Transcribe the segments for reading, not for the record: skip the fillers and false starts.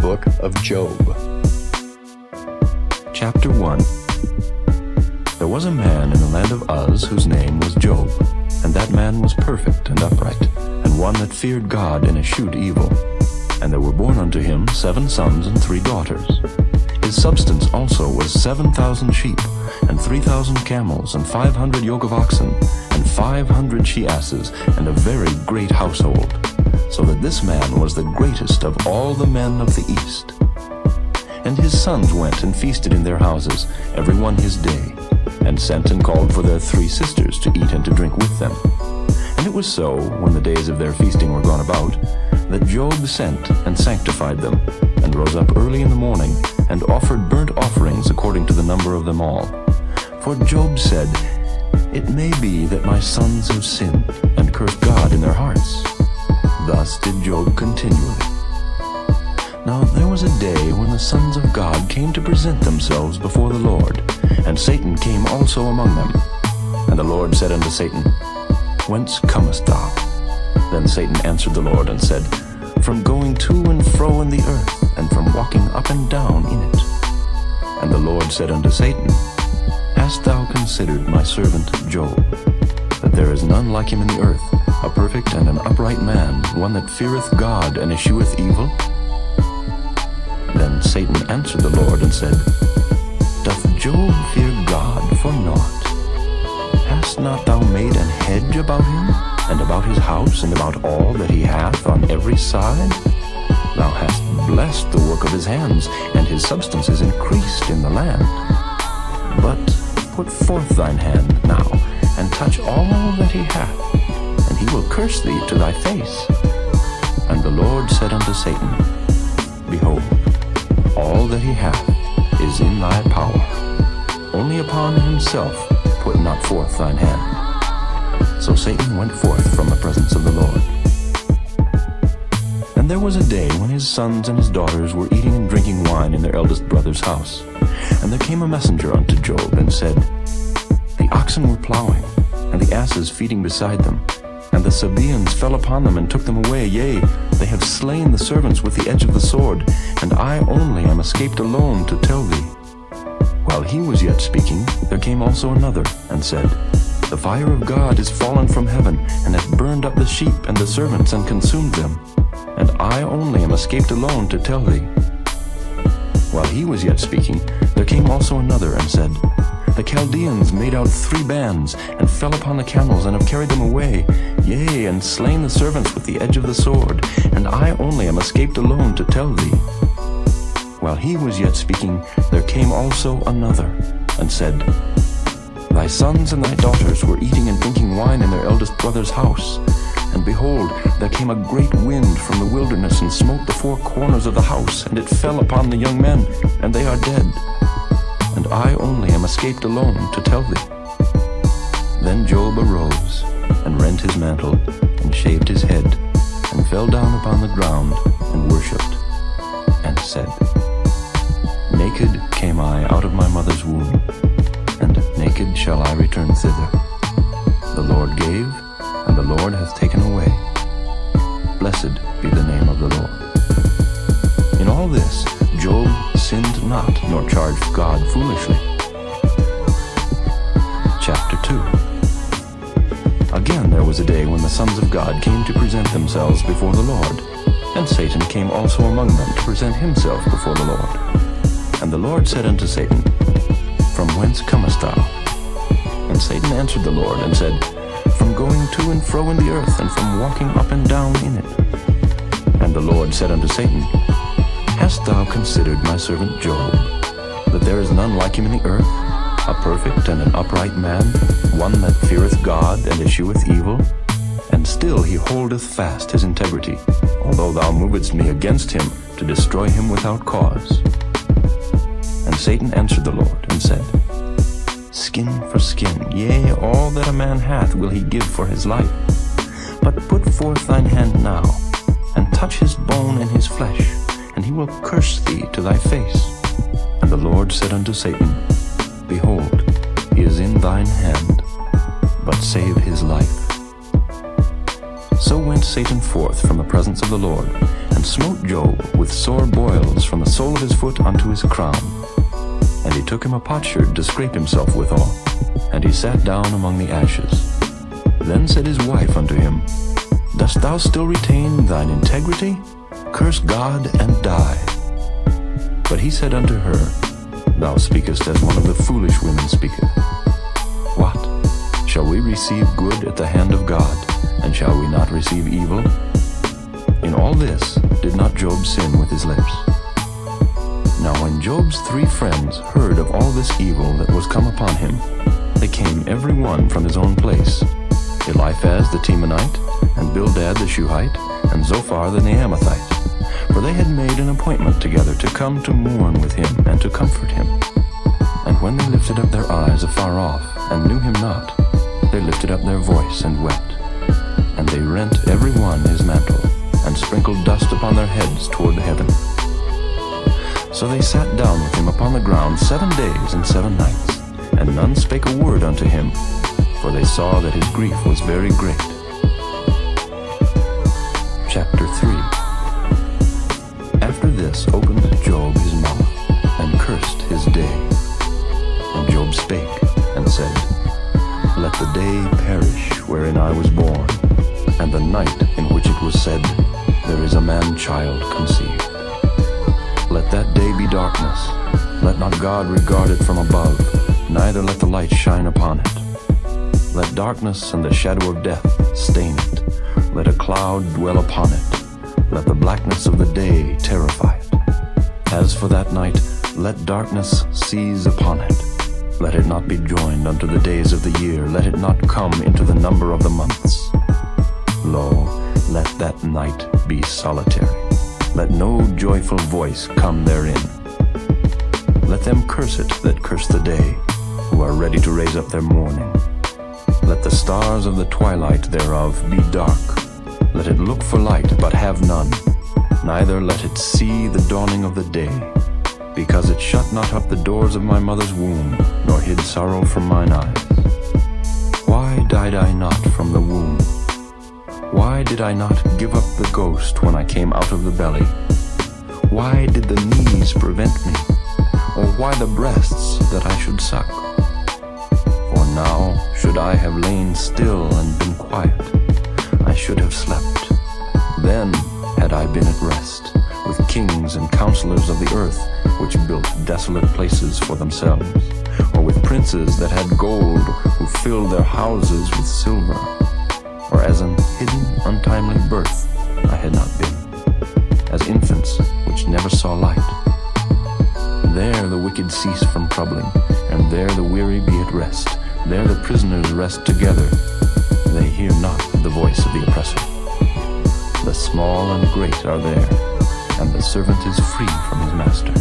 Book of Job. Chapter 1. There was a man in the land of Uz whose name was Job, and that man was perfect and upright, and one that feared God and eschewed evil. And there were born unto him 7 sons and 3 daughters. His substance also was 7,000 sheep, and 3,000 camels, and 500 yoke of oxen, and 500 she-asses, and a very great household, so that this man was the greatest of all the men of the east. And his sons went and feasted in their houses, every one his day, and sent and called for their 3 sisters to eat and to drink with them. And it was so, when the days of their feasting were gone about, that Job sent and sanctified them, and rose up early in the morning, and offered burnt offerings according to the number of them all. For Job said, "It may be that my sons have sinned, and cursed God in their hearts." Thus did Job continually. Now there was a day when the sons of God came to present themselves before the Lord, and Satan came also among them. And the Lord said unto Satan, "Whence comest thou?" Then Satan answered the Lord and said, "From going to and fro in the earth, and from walking up and down in it." And the Lord said unto Satan, "Hast thou considered my servant Job, that there is none like him in the earth, a perfect and an upright man, one that feareth God and escheweth evil?" Then Satan answered the Lord and said, "Doth Job fear God for naught? Hast not thou made an hedge about him, and about his house, and about all that he hath on every side? Thou hast blessed the work of his hands, and his substance is increased in the land. But put forth thine hand now, and touch all that he hath, and he will curse thee to thy face." And the Lord said unto Satan, "Behold, all that he hath is in thy power. Only upon himself put not forth thine hand." So Satan went forth from the presence of the Lord. And there was a day when his sons and his daughters were eating and drinking wine in their eldest brother's house. And there came a messenger unto Job, and said, "The oxen were plowing, and the asses feeding beside them, and the Sabaeans fell upon them and took them away. Yea, they have slain the servants with the edge of the sword, and I only am escaped alone to tell thee." While he was yet speaking, there came also another, and said, "The fire of God is fallen from heaven, and hath burned up the sheep and the servants, and consumed them. And I only am escaped alone to tell thee." While he was yet speaking, there came also another, and said, "The Chaldeans made out 3 bands, and fell upon the camels, and have carried them away, yea, and slain the servants with the edge of the sword, and I only am escaped alone to tell thee." While he was yet speaking, there came also another, and said, "Thy sons and thy daughters were eating and drinking wine in their eldest brother's house. And behold, there came a great wind from the wilderness, and smote the 4 corners of the house, and it fell upon the young men, and they are dead. And I only am escaped alone to tell thee." Then Job arose, and rent his mantle, and shaved his head, and fell down upon the ground, and worshipped, and said, "Naked came I out of my mother's womb, and naked shall I return thither. The Lord gave, and the Lord hath taken away. Blessed be the name of the Lord." In all this, Job sinned not, nor charged God foolishly. Chapter 2. Again there was a day when the sons of God came to present themselves before the Lord, and Satan came also among them to present himself before the Lord. And the Lord said unto Satan, "From whence comest thou?" And Satan answered the Lord, and said, "From going to and fro in the earth, and from walking up and down in it." And the Lord said unto Satan, "Hast thou considered my servant Job, that there is none like him in the earth, a perfect and an upright man, one that feareth God and escheweth evil? And still he holdeth fast his integrity, although thou movedst me against him to destroy him without cause." And Satan answered the Lord, and said, "Skin for skin, yea, all that a man hath will he give for his life. But put forth thine hand now, and touch his bone and his flesh, and he will curse thee to thy face." And the Lord said unto Satan, "Behold, he is in thine hand, but save his life." So went Satan forth from the presence of the Lord, and smote Job with sore boils from the sole of his foot unto his crown. And he took him a potsherd to scrape himself withal, and he sat down among the ashes. Then said his wife unto him, Dost thou still retain thine integrity? Curse God and die. But he said unto her, Thou speakest as one of the foolish women speaketh. What? Shall we receive good at the hand of God, and shall we not receive evil? In all this did not Job sin with his lips. Now when Job's 3 friends heard of all this evil that was come upon him, they came every one from his own place, Eliphaz the Temanite, and Bildad the Shuhite, and Zophar the Naamathite. For they had made an appointment together to come to mourn with him and to comfort him. And when they lifted up their eyes afar off, and knew him not, they lifted up their voice and wept. And they rent every one his mantle, and sprinkled dust upon their heads toward heaven. So they sat down with him upon the ground 7 days and 7 nights, and none spake a word unto him, for they saw that his grief was very great. Chapter 3. After this opened Job his mouth, and cursed his day. And Job spake, and said, Let the day perish wherein I was born, and the night in which it was said, There is a man-child conceived. Let that day be darkness. Let not God regard it from above, neither let the light shine upon it. Let darkness and the shadow of death stain it. Let a cloud dwell upon it. Let the blackness of the day terrify it. As for that night, let darkness seize upon it. Let it not be joined unto the days of the year. Let it not come into the number of the months. Lo, let that night be solitary. Let no joyful voice come therein. Let them curse it that curse the day, who are ready to raise up their mourning. Let the stars of the twilight thereof be dark. Let it look for light, but have none. Neither let it see the dawning of the day. Because it shut not up the doors of my mother's womb, nor hid sorrow from mine eyes. Why died I not from the womb? Why did I not give up the ghost when I came out of the belly? Why did the knees prevent me? Or why the breasts that I should suck? For now should I have lain still and been quiet, I should have slept. Then had I been at rest, with kings and counselors of the earth, which built desolate places for themselves, or with princes that had gold, who filled their houses with silver. Or as an hidden, untimely birth I had not been, as infants which never saw light. There the wicked cease from troubling, and there the weary be at rest. There the prisoners rest together. They hear not the voice of the oppressor. The small and great are there, and the servant is free from his master.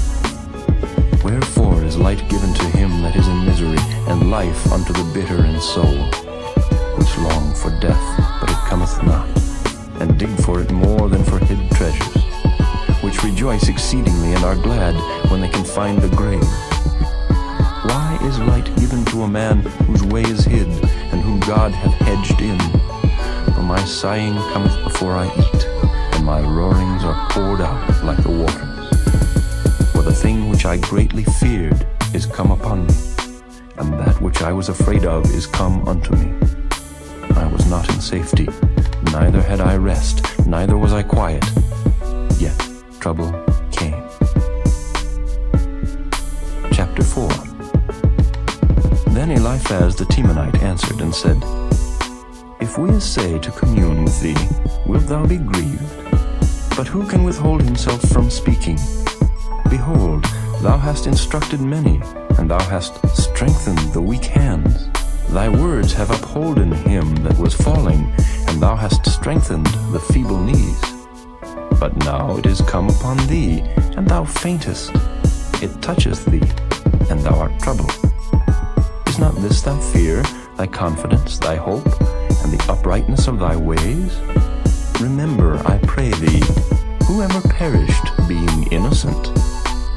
Wherefore is light given to him that is in misery, and life unto the bitter in soul, which long for death, but it cometh not, and dig for it more than for hid treasures, which rejoice exceedingly and are glad when they can find the grave. Why is light given to a man whose way is hid, and whom God hath hedged in? For my sighing cometh before I eat, and my roarings are poured out like the waters. For the thing which I greatly feared is come upon me, and that which I was afraid of is come unto me. I was not in safety, neither had I rest, neither was I quiet. Yet trouble came. Chapter 4. Then Eliphaz the Temanite answered and said, If we essay to commune with thee, wilt thou be grieved? But who can withhold himself from speaking? Behold, thou hast instructed many, and thou hast strengthened the weak hands. Thy words have upholden him that was falling, and thou hast strengthened the feeble knees. But now it is come upon thee, and thou faintest. It toucheth thee, and thou art troubled. Is not this thy fear, thy confidence, thy hope, and the uprightness of thy ways? Remember, I pray thee, who ever perished being innocent?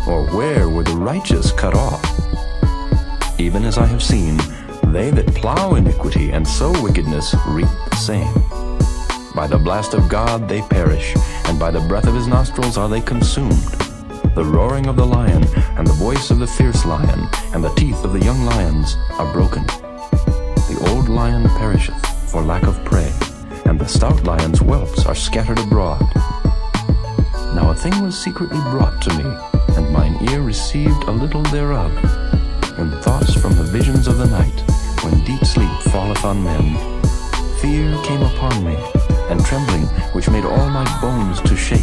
Or where were the righteous cut off? Even as I have seen, they that plow iniquity and sow wickedness reap the same. By the blast of God they perish, and by the breath of his nostrils are they consumed. The roaring of the lion, and the voice of the fierce lion, and the teeth of the young lions are broken. The old lion perisheth for lack of prey, and the stout lion's whelps are scattered abroad. Now a thing was secretly brought to me, and mine ear received a little thereof, in thoughts from the visions of the night, when deep sleep falleth on men. Fear came upon me, and trembling, which made all my bones to shake.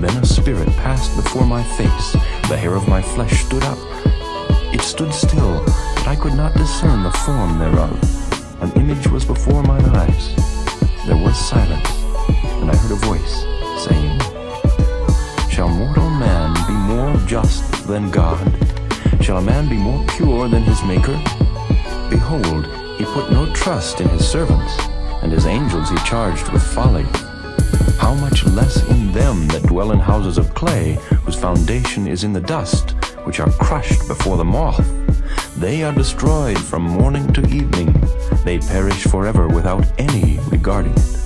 Then a spirit passed before my face, the hair of my flesh stood up. It stood still, but I could not discern the form thereof. An image was before mine eyes. There was silence, and I heard a voice, saying, Shall mortal man be more just than God? Shall a man be more pure than his Maker? Behold, he put no trust in his servants, and his angels he charged with folly. How much less in them that dwell in houses of clay, whose foundation is in the dust, which are crushed before the moth. They are destroyed from morning to evening. They perish forever without any regarding it.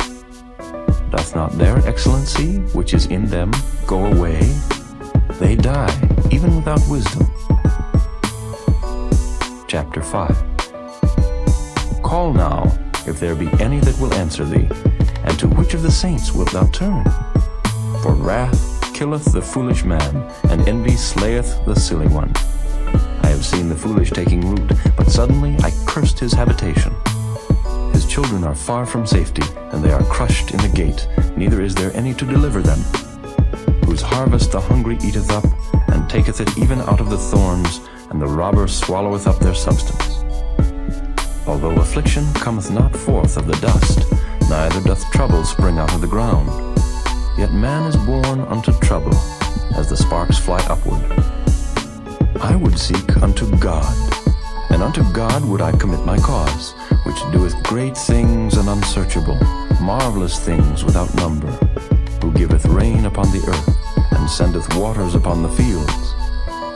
Doth not their excellency, which is in them, go away? They die, even without wisdom. Chapter 5. Call now, if there be any that will answer thee, and to which of the saints wilt thou turn? For wrath killeth the foolish man, and envy slayeth the silly one. I have seen the foolish taking root, but suddenly I cursed his habitation. His children are far from safety, and they are crushed in the gate, neither is there any to deliver them. Whose harvest the hungry eateth up, and taketh it even out of the thorns, and the robber swalloweth up their substance. Although affliction cometh not forth of the dust, neither doth trouble spring out of the ground, yet man is born unto trouble, as the sparks fly upward. I would seek unto God, and unto God would I commit my cause, which doeth great things and unsearchable, marvelous things without number, who giveth rain upon the earth, and sendeth waters upon the fields,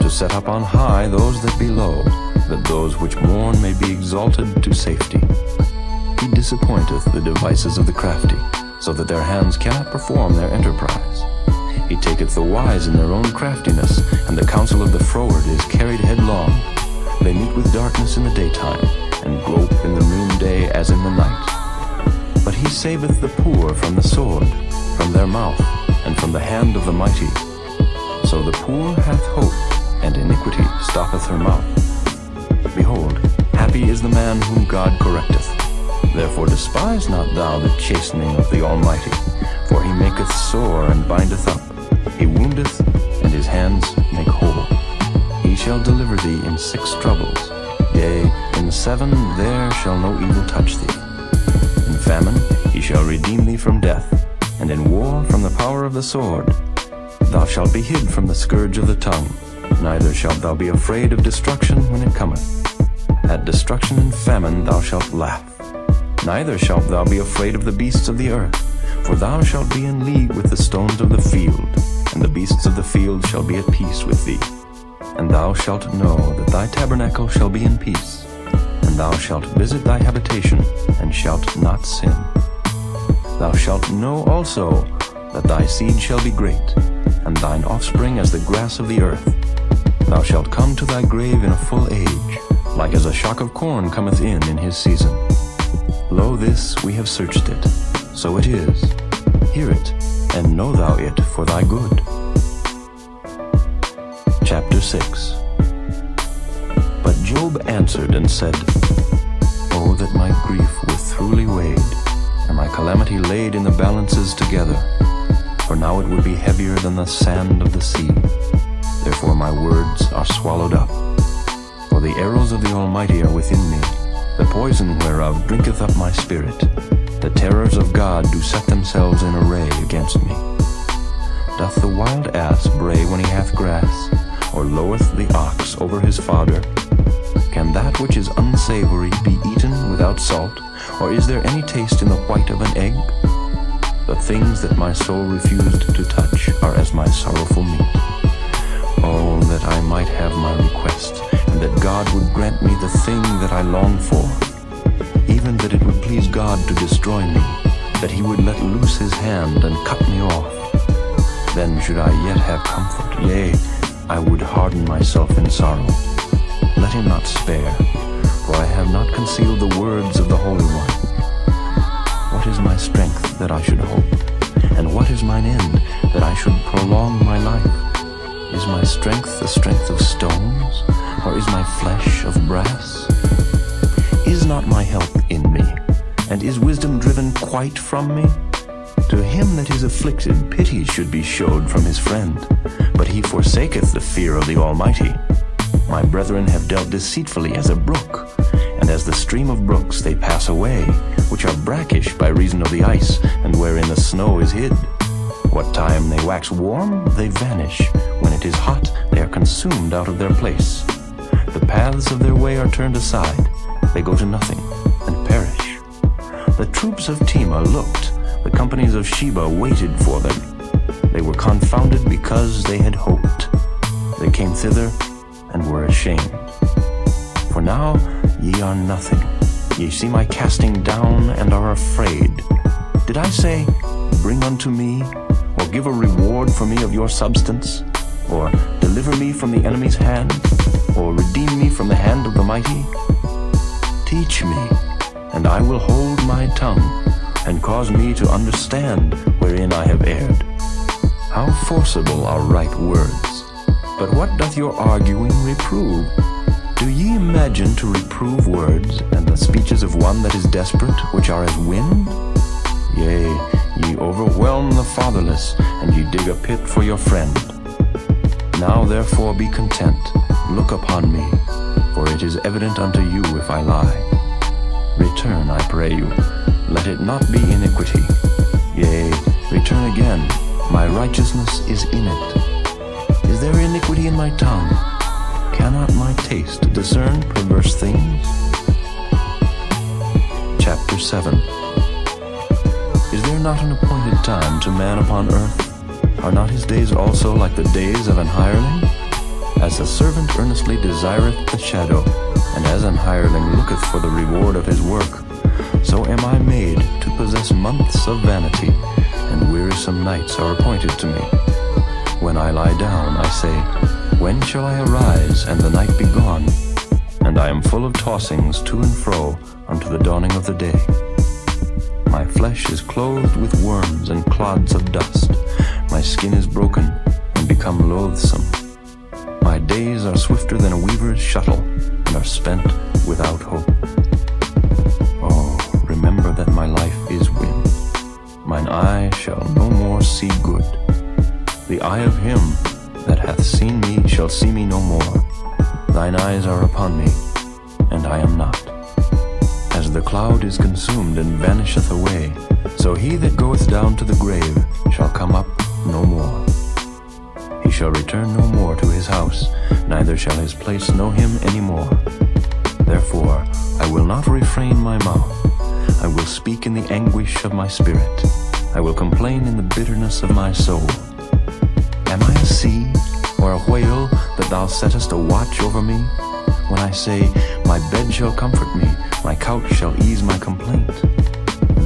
to set up on high those that be low, that those which mourn may be exalted to safety. He disappointeth the devices of the crafty, so that their hands cannot perform their enterprise. He taketh the wise in their own craftiness, and the counsel of the froward is carried headlong. They meet with darkness in the daytime, and grope in the noonday as in the night. But he saveth the poor from the sword, from their mouth, and from the hand of the mighty. So the poor hath hope, and iniquity stoppeth her mouth. Behold, happy is the man whom God correcteth. Therefore despise not thou the chastening of the Almighty, for he maketh sore and bindeth up. He woundeth, and his hands make whole. He shall deliver thee in 6 troubles. Yea, in 7 there shall no evil touch thee. In famine he shall redeem thee from death, and in war from the power of the sword. Thou shalt be hid from the scourge of the tongue, neither shalt thou be afraid of destruction when it cometh. At destruction and famine thou shalt laugh. Neither shalt thou be afraid of the beasts of the earth, for thou shalt be in league with the stones of the field, and the beasts of the field shall be at peace with thee. And thou shalt know that thy tabernacle shall be in peace, and thou shalt visit thy habitation, and shalt not sin. Thou shalt know also that thy seed shall be great, and thine offspring as the grass of the earth. Thou shalt come to thy grave in a full age, like as a shock of corn cometh in his season. Lo, this we have searched it, so it is. Hear it, and know thou it for thy good. Chapter 6. But Job answered and said, O that my grief were throughly weighed, and my calamity laid in the balances together, for now it would be heavier than the sand of the sea. Therefore my words are swallowed up. For the arrows of the Almighty are within me, the poison whereof drinketh up my spirit. The terrors of God do set themselves in array against me. Doth the wild ass bray when he hath grass, or loweth the ox over his fodder? Can that which is unsavory be eaten without salt, or is there any taste in the white of an egg? The things that my soul refused to touch are as my sorrowful meat. Oh, that I might have my request, and that God would grant me the thing that I long for, even that it would please God to destroy me, that he let loose his hand and cut me off. Then should I yet have comfort, yea, I would harden myself in sorrow. Let him not spare, for I have not concealed the words of the Holy One. What is my strength that I should hope? And what is mine end that I should prolong my life? Is my strength the strength of stones, or is my flesh of brass? Is not my help in me, and is wisdom driven quite from me? To him that is afflicted pity should be showed from his friend, but he forsaketh the fear of the Almighty. My brethren have dealt deceitfully as a brook, and as the stream of brooks they pass away, which are brackish by reason of the ice, and wherein the snow is hid. What time they wax warm, they vanish. When it is hot, they are consumed out of their place. The paths of their way are turned aside. They go to nothing, and perish. The troops of Tema looked. The companies of Sheba waited for them. They were confounded because they had hoped. They came thither, and were ashamed. For now ye are nothing. Ye see my casting down, and are afraid. Did I say, Bring unto me, or give a reward for me of your substance? Or deliver me from the enemy's hand? Or redeem me from the hand of the mighty? Teach me, and I will hold my tongue, and cause me to understand wherein I have erred. How forcible are right words! But what doth your arguing reprove? Do ye imagine to reprove words, and the speeches of one that is desperate, which are as wind? Yea, ye overwhelm the fatherless, and ye dig a pit for your friend. Now therefore be content, look upon me, for it is evident unto you if I lie. Return, I pray you, let it not be iniquity. Yea, return again, my righteousness is in it. Is there iniquity in my tongue? Cannot my taste discern perverse things? Chapter 7. Is there not an appointed time to man upon earth? Are not his days also like the days of an hireling? As the servant earnestly desireth the shadow, and as an hireling looketh for the reward of his work, so am I made to possess months of vanity, and wearisome nights are appointed to me. When I lie down, I say, When shall I arise, and the night be gone? And I am full of tossings to and fro unto the dawning of the day. My flesh is clothed with worms and clods of dust. My skin is broken and become loathsome. My days are swifter than a weaver's shuttle, and are spent without hope. Oh, remember that my life is wind. Mine eye shall no more see good. The eye of him that hath seen me shall see me no more. Thine eyes are upon me, and I am not. As the cloud is consumed and vanisheth away, so he that goeth down to the grave shall come up no more. He shall return no more to his house, neither shall his place know him any more. Therefore I will not refrain my mouth. I will speak in the anguish of my spirit. I will complain in the bitterness of my soul. Am I a sea or a whale that thou settest a watch over me? When I say, My bed shall comfort me, my couch shall ease my complaint.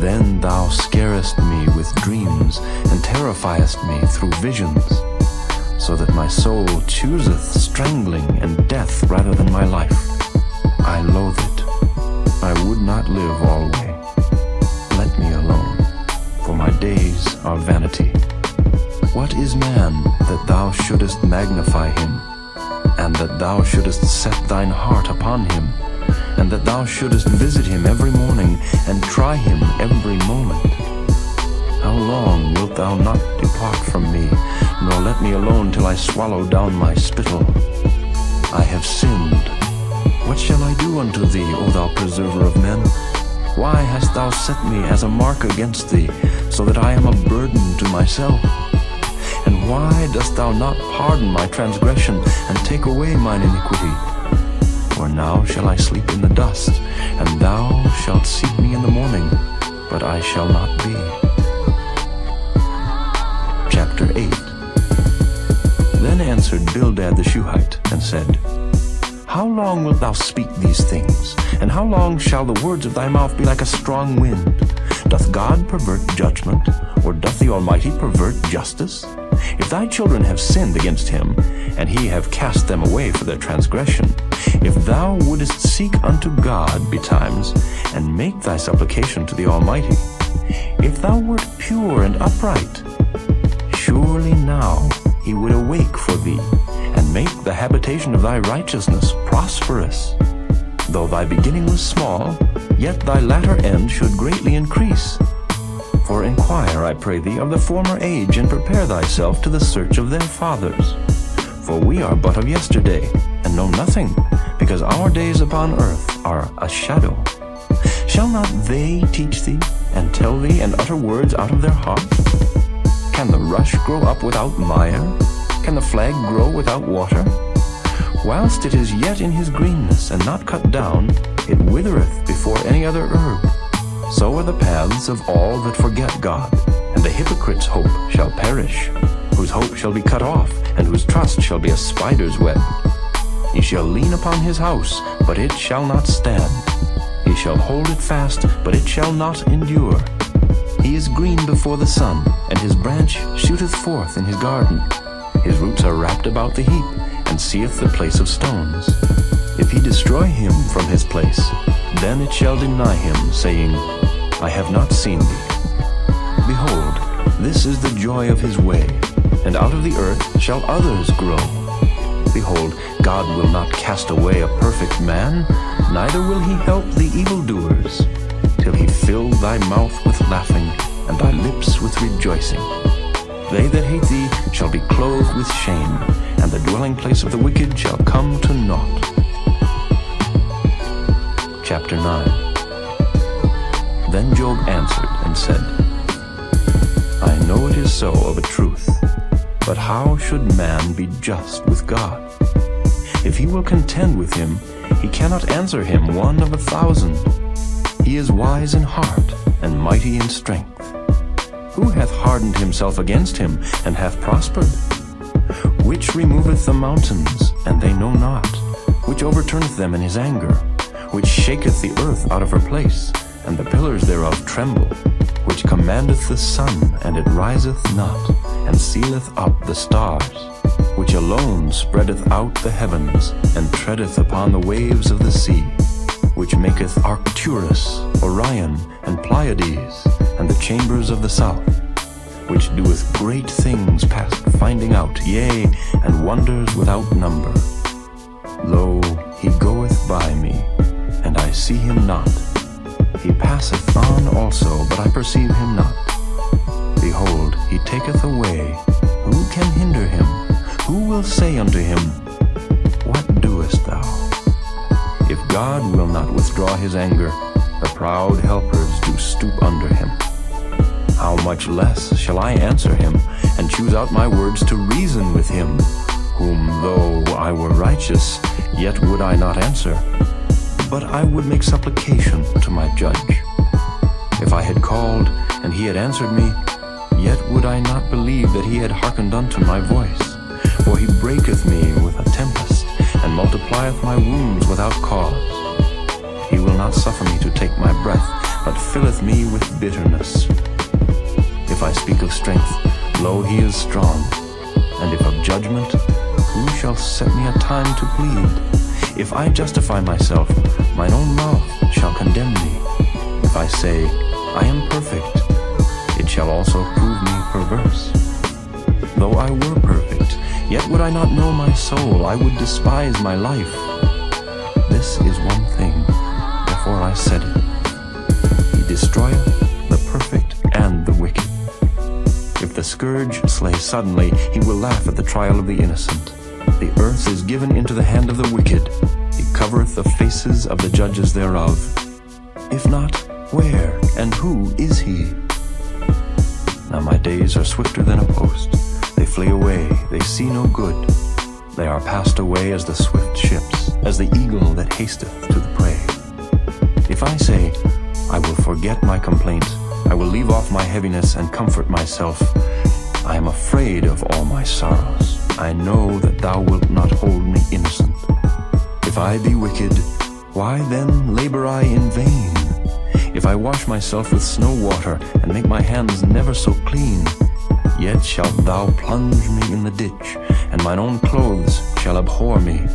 Then thou scarest me with dreams, and terrifiest me through visions, so that my soul chooseth strangling and death rather than my life. I loathe it. I would not live alway. Let me alone, for my days are vanity. What is man that thou shouldest magnify him, and that thou shouldest set thine heart upon him, and that thou shouldest visit him every morning, and try him every moment? How long wilt thou not depart from me, nor let me alone till I swallow down my spittle? I have sinned. What shall I do unto thee, O thou preserver of men? Why hast thou set me as a mark against thee, so that I am a burden to myself? And why dost thou not pardon my transgression, and take away mine iniquity? For now shall I sleep in the dust, and thou shalt seek me in the morning, but I shall not be. Chapter 8. Then answered Bildad the Shuhite, and said, How long wilt thou speak these things? And how long shall the words of thy mouth be like a strong wind? Doth God pervert judgment, or doth the Almighty pervert justice? If thy children have sinned against him, and he have cast them away for their transgression, if thou wouldest seek unto God betimes, and make thy supplication to the Almighty, if thou wert pure and upright, surely now he would awake for thee, and make the habitation of thy righteousness prosperous. Though thy beginning was small, yet thy latter end should greatly increase. For inquire, I pray thee, of the former age, and prepare thyself to the search of their fathers. For we are but of yesterday, and know nothing, because our days upon earth are a shadow. Shall not they teach thee, and tell thee, and utter words out of their heart? Can the rush grow up without mire? Can the flag grow without water? Whilst it is yet in his greenness, and not cut down, it withereth before any other herb. So are the paths of all that forget God, and the hypocrite's hope shall perish, whose hope shall be cut off, and whose trust shall be a spider's web. He shall lean upon his house, but it shall not stand. He shall hold it fast, but it shall not endure. He is green before the sun, and his branch shooteth forth in his garden. His roots are wrapped about the heap, and seeth the place of stones. If he destroy him from his place, then it shall deny him, saying, I have not seen thee. Behold, this is the joy of his way, and out of the earth shall others grow. Behold, God will not cast away a perfect man, neither will he help the evildoers, till he fill thy mouth with laughing, and thy lips with rejoicing. They that hate thee shall be clothed with shame, and the dwelling place of the wicked shall come to naught. Chapter 9. Then Job answered and said, I know it is so of a truth, but how should man be just with God? If he will contend with him, he cannot answer him 1 of 1,000. He is wise in heart, and mighty in strength. Who hath hardened himself against him, and hath prospered? Which removeth the mountains, and they know not? Which overturneth them in his anger? Which shaketh the earth out of her place, and the pillars thereof tremble? Which commandeth the sun, and it riseth not, and sealeth up the stars? Which alone spreadeth out the heavens, and treadeth upon the waves of the sea? Which maketh Arcturus, Orion, and Pleiades, and the chambers of the south? Which doeth great things past finding out, yea, and wonders without number. Lo, he goeth by me, and I see him not. He passeth on also, but I perceive him not. Behold, he taketh away. Who can hinder him? Who will say unto him, What doest thou? If God will not withdraw his anger, the proud helpers do stoop under him. How much less shall I answer him, and choose out my words to reason with him, whom though I were righteous, yet would I not answer, but I would make supplication to my judge. If I had called, and he had answered me, yet would I not believe that he had hearkened unto my voice. For he breaketh me with a tempest, and multiplieth my wounds without cause. He will not suffer me to take my breath, but filleth me with bitterness. If I speak of strength, lo, he is strong. And if of judgment, who shall set me a time to plead? If I justify myself, mine own mouth shall condemn me. If I say, I am perfect, it shall also prove me perverse. Though I were perfect, yet would I not know my soul, I would despise my life. This is one thing, therefore I said it. He destroyeth the perfect and the wicked. If the scourge slay suddenly, he will laugh at the trial of the innocent. The earth is given into the hand of the wicked. He covereth the faces of the judges thereof. If not, where and who is he? Now my days are swifter than a post. They flee away, they see no good. They are passed away as the swift ships, as the eagle that hasteth to the prey. If I say, I will forget my complaint, I will leave off my heaviness and comfort myself, I am afraid of all my sorrows. I know that thou wilt not hold me innocent. If I be wicked, why then labor I in vain? if I wash myself with snow water, and make my hands never so clean, yet shalt thou plunge me in the ditch, and mine own clothes shall abhor me.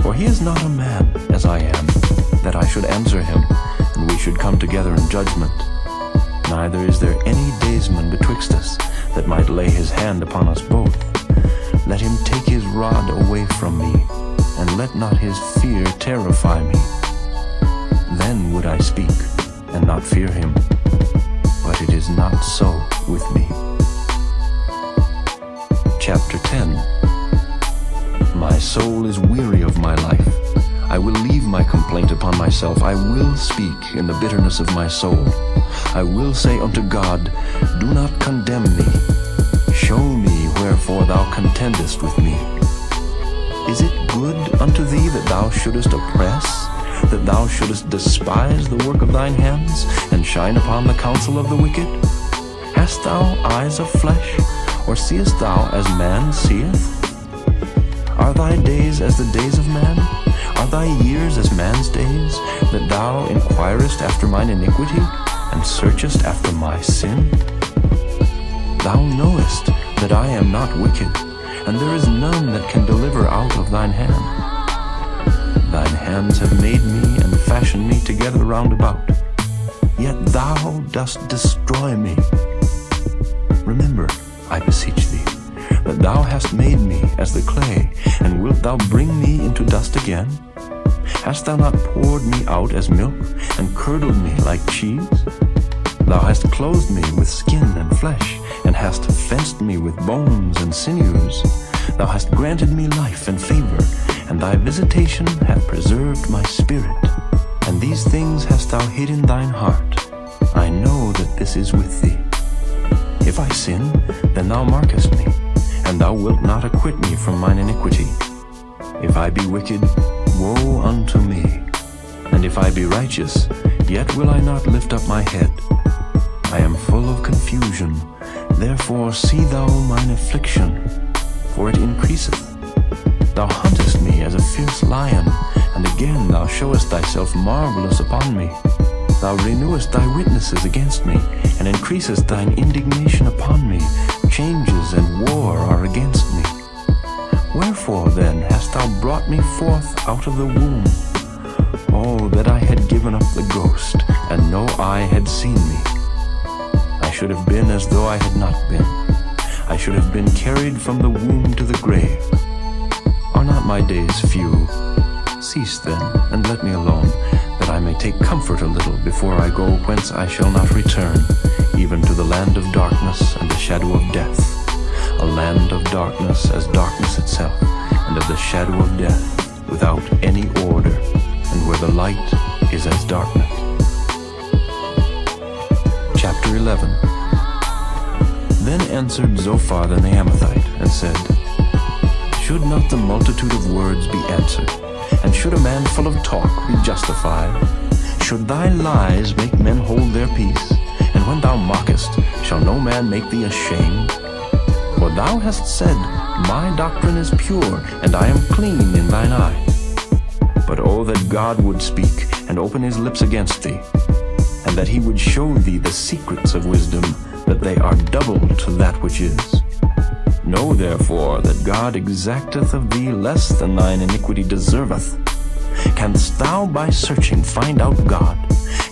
For he is not a man, as I am, that I should answer him, and we should come together in judgment. Neither is there any daysman betwixt us, that might lay his hand upon us both. Let him take his rod away from me, and let not his fear terrify me. Then would I speak, and not fear him. But it is not so with me. Chapter 10. My soul is weary of my life. I will leave my complaint upon myself. I will speak in the bitterness of my soul. I will say unto God, do not condemn me. Show me wherefore thou contendest with me. Is it good unto thee that thou shouldest oppress, that thou shouldest despise the work of thine hands, and shine upon the counsel of the wicked? Hast thou eyes of flesh, or seest thou as man seeth? Are thy days as the days of man? Are thy years as man's days, that thou inquirest after mine iniquity, and searchest after my sin? Thou knowest that I am not wicked, and there is none that can deliver out of thine hand. Thine hands have made me and fashioned me together round about, yet thou dost destroy me. Remember, I beseech thee, that thou hast made me as the clay, and wilt thou bring me into dust again? Hast thou not poured me out as milk, and curdled me like cheese? Thou hast clothed me with skin and flesh, and hast fenced me with bones and sinews. Thou hast granted me life and favor, and thy visitation hath preserved my spirit. And these things hast thou hid in thine heart. I know that this is with thee. If I sin, then thou markest me, and thou wilt not acquit me from mine iniquity. If I be wicked, woe unto me. And if I be righteous, yet will I not lift up my head. I am full of confusion, therefore see thou mine affliction, for it increaseth. Thou huntest me as a fierce lion, and again thou showest thyself marvelous upon me. Thou renewest thy witnesses against me, and increasest thine indignation upon me. Changes and war are against me. Wherefore then hast thou brought me forth out of the womb? Oh, that I had given up the ghost, and no eye had seen me. I should have been as though I had not been. I should have been carried from the womb to the grave. Are not my days few? Cease then, and let me alone, that I may take comfort a little before I go whence I shall not return, even to the land of darkness and the shadow of death, a land of darkness as darkness itself, and of the shadow of death, without any order, and where the light is as darkness. Chapter 11. Then answered Zophar the Naamathite, and said, Should not the multitude of words be answered, and should a man full of talk be justified? Should thy lies make men hold their peace, and when thou mockest, shall no man make thee ashamed? For thou hast said, My doctrine is pure, and I am clean in thine eye. But oh, that God would speak, and open his lips against thee, and that he would show thee the secrets of wisdom, that they are double to that which is. Know therefore that God exacteth of thee less than thine iniquity deserveth. Canst thou by searching find out God?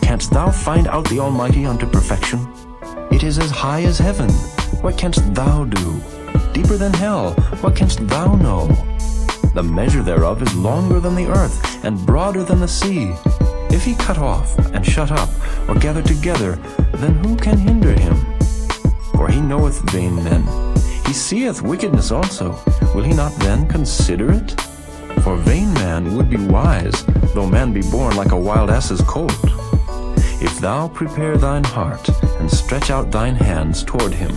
Canst thou find out the Almighty unto perfection? It is as high as heaven. What canst thou do? Deeper than hell. What canst thou know? The measure thereof is longer than the earth, and broader than the sea. If he cut off, and shut up, or gather together, then who can hinder him? For he knoweth vain men. He seeth wickedness also. Will he not then consider it? For vain man would be wise, though man be born like a wild ass's colt. If thou prepare thine heart, and stretch out thine hands toward him,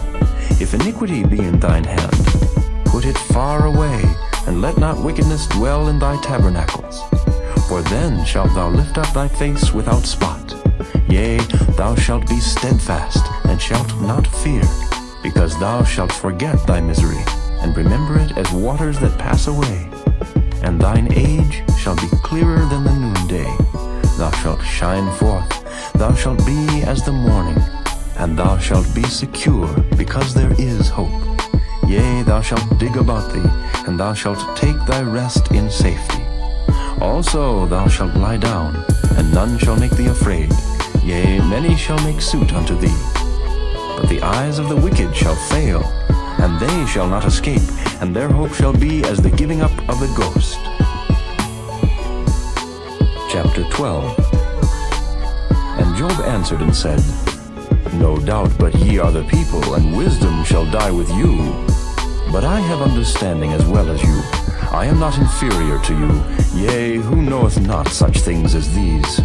if iniquity be in thine hand, put it far away, and let not wickedness dwell in thy tabernacles. For then shalt thou lift up thy face without spot. Yea, thou shalt be steadfast, and shalt not fear, because thou shalt forget thy misery, and remember it as waters that pass away. And thine age shall be clearer than the noonday. Thou shalt shine forth, thou shalt be as the morning, and thou shalt be secure, because there is hope. Yea, thou shalt dig about thee, and thou shalt take thy rest in safety. Also thou shalt lie down, and none shall make thee afraid. Yea, many shall make suit unto thee. But the eyes of the wicked shall fail, and they shall not escape, and their hope shall be as the giving up of the ghost. Chapter 12. And Job answered and said, No doubt but ye are the people, and wisdom shall die with you. But I have understanding as well as you. I am not inferior to you. Yea, who knoweth not such things as these?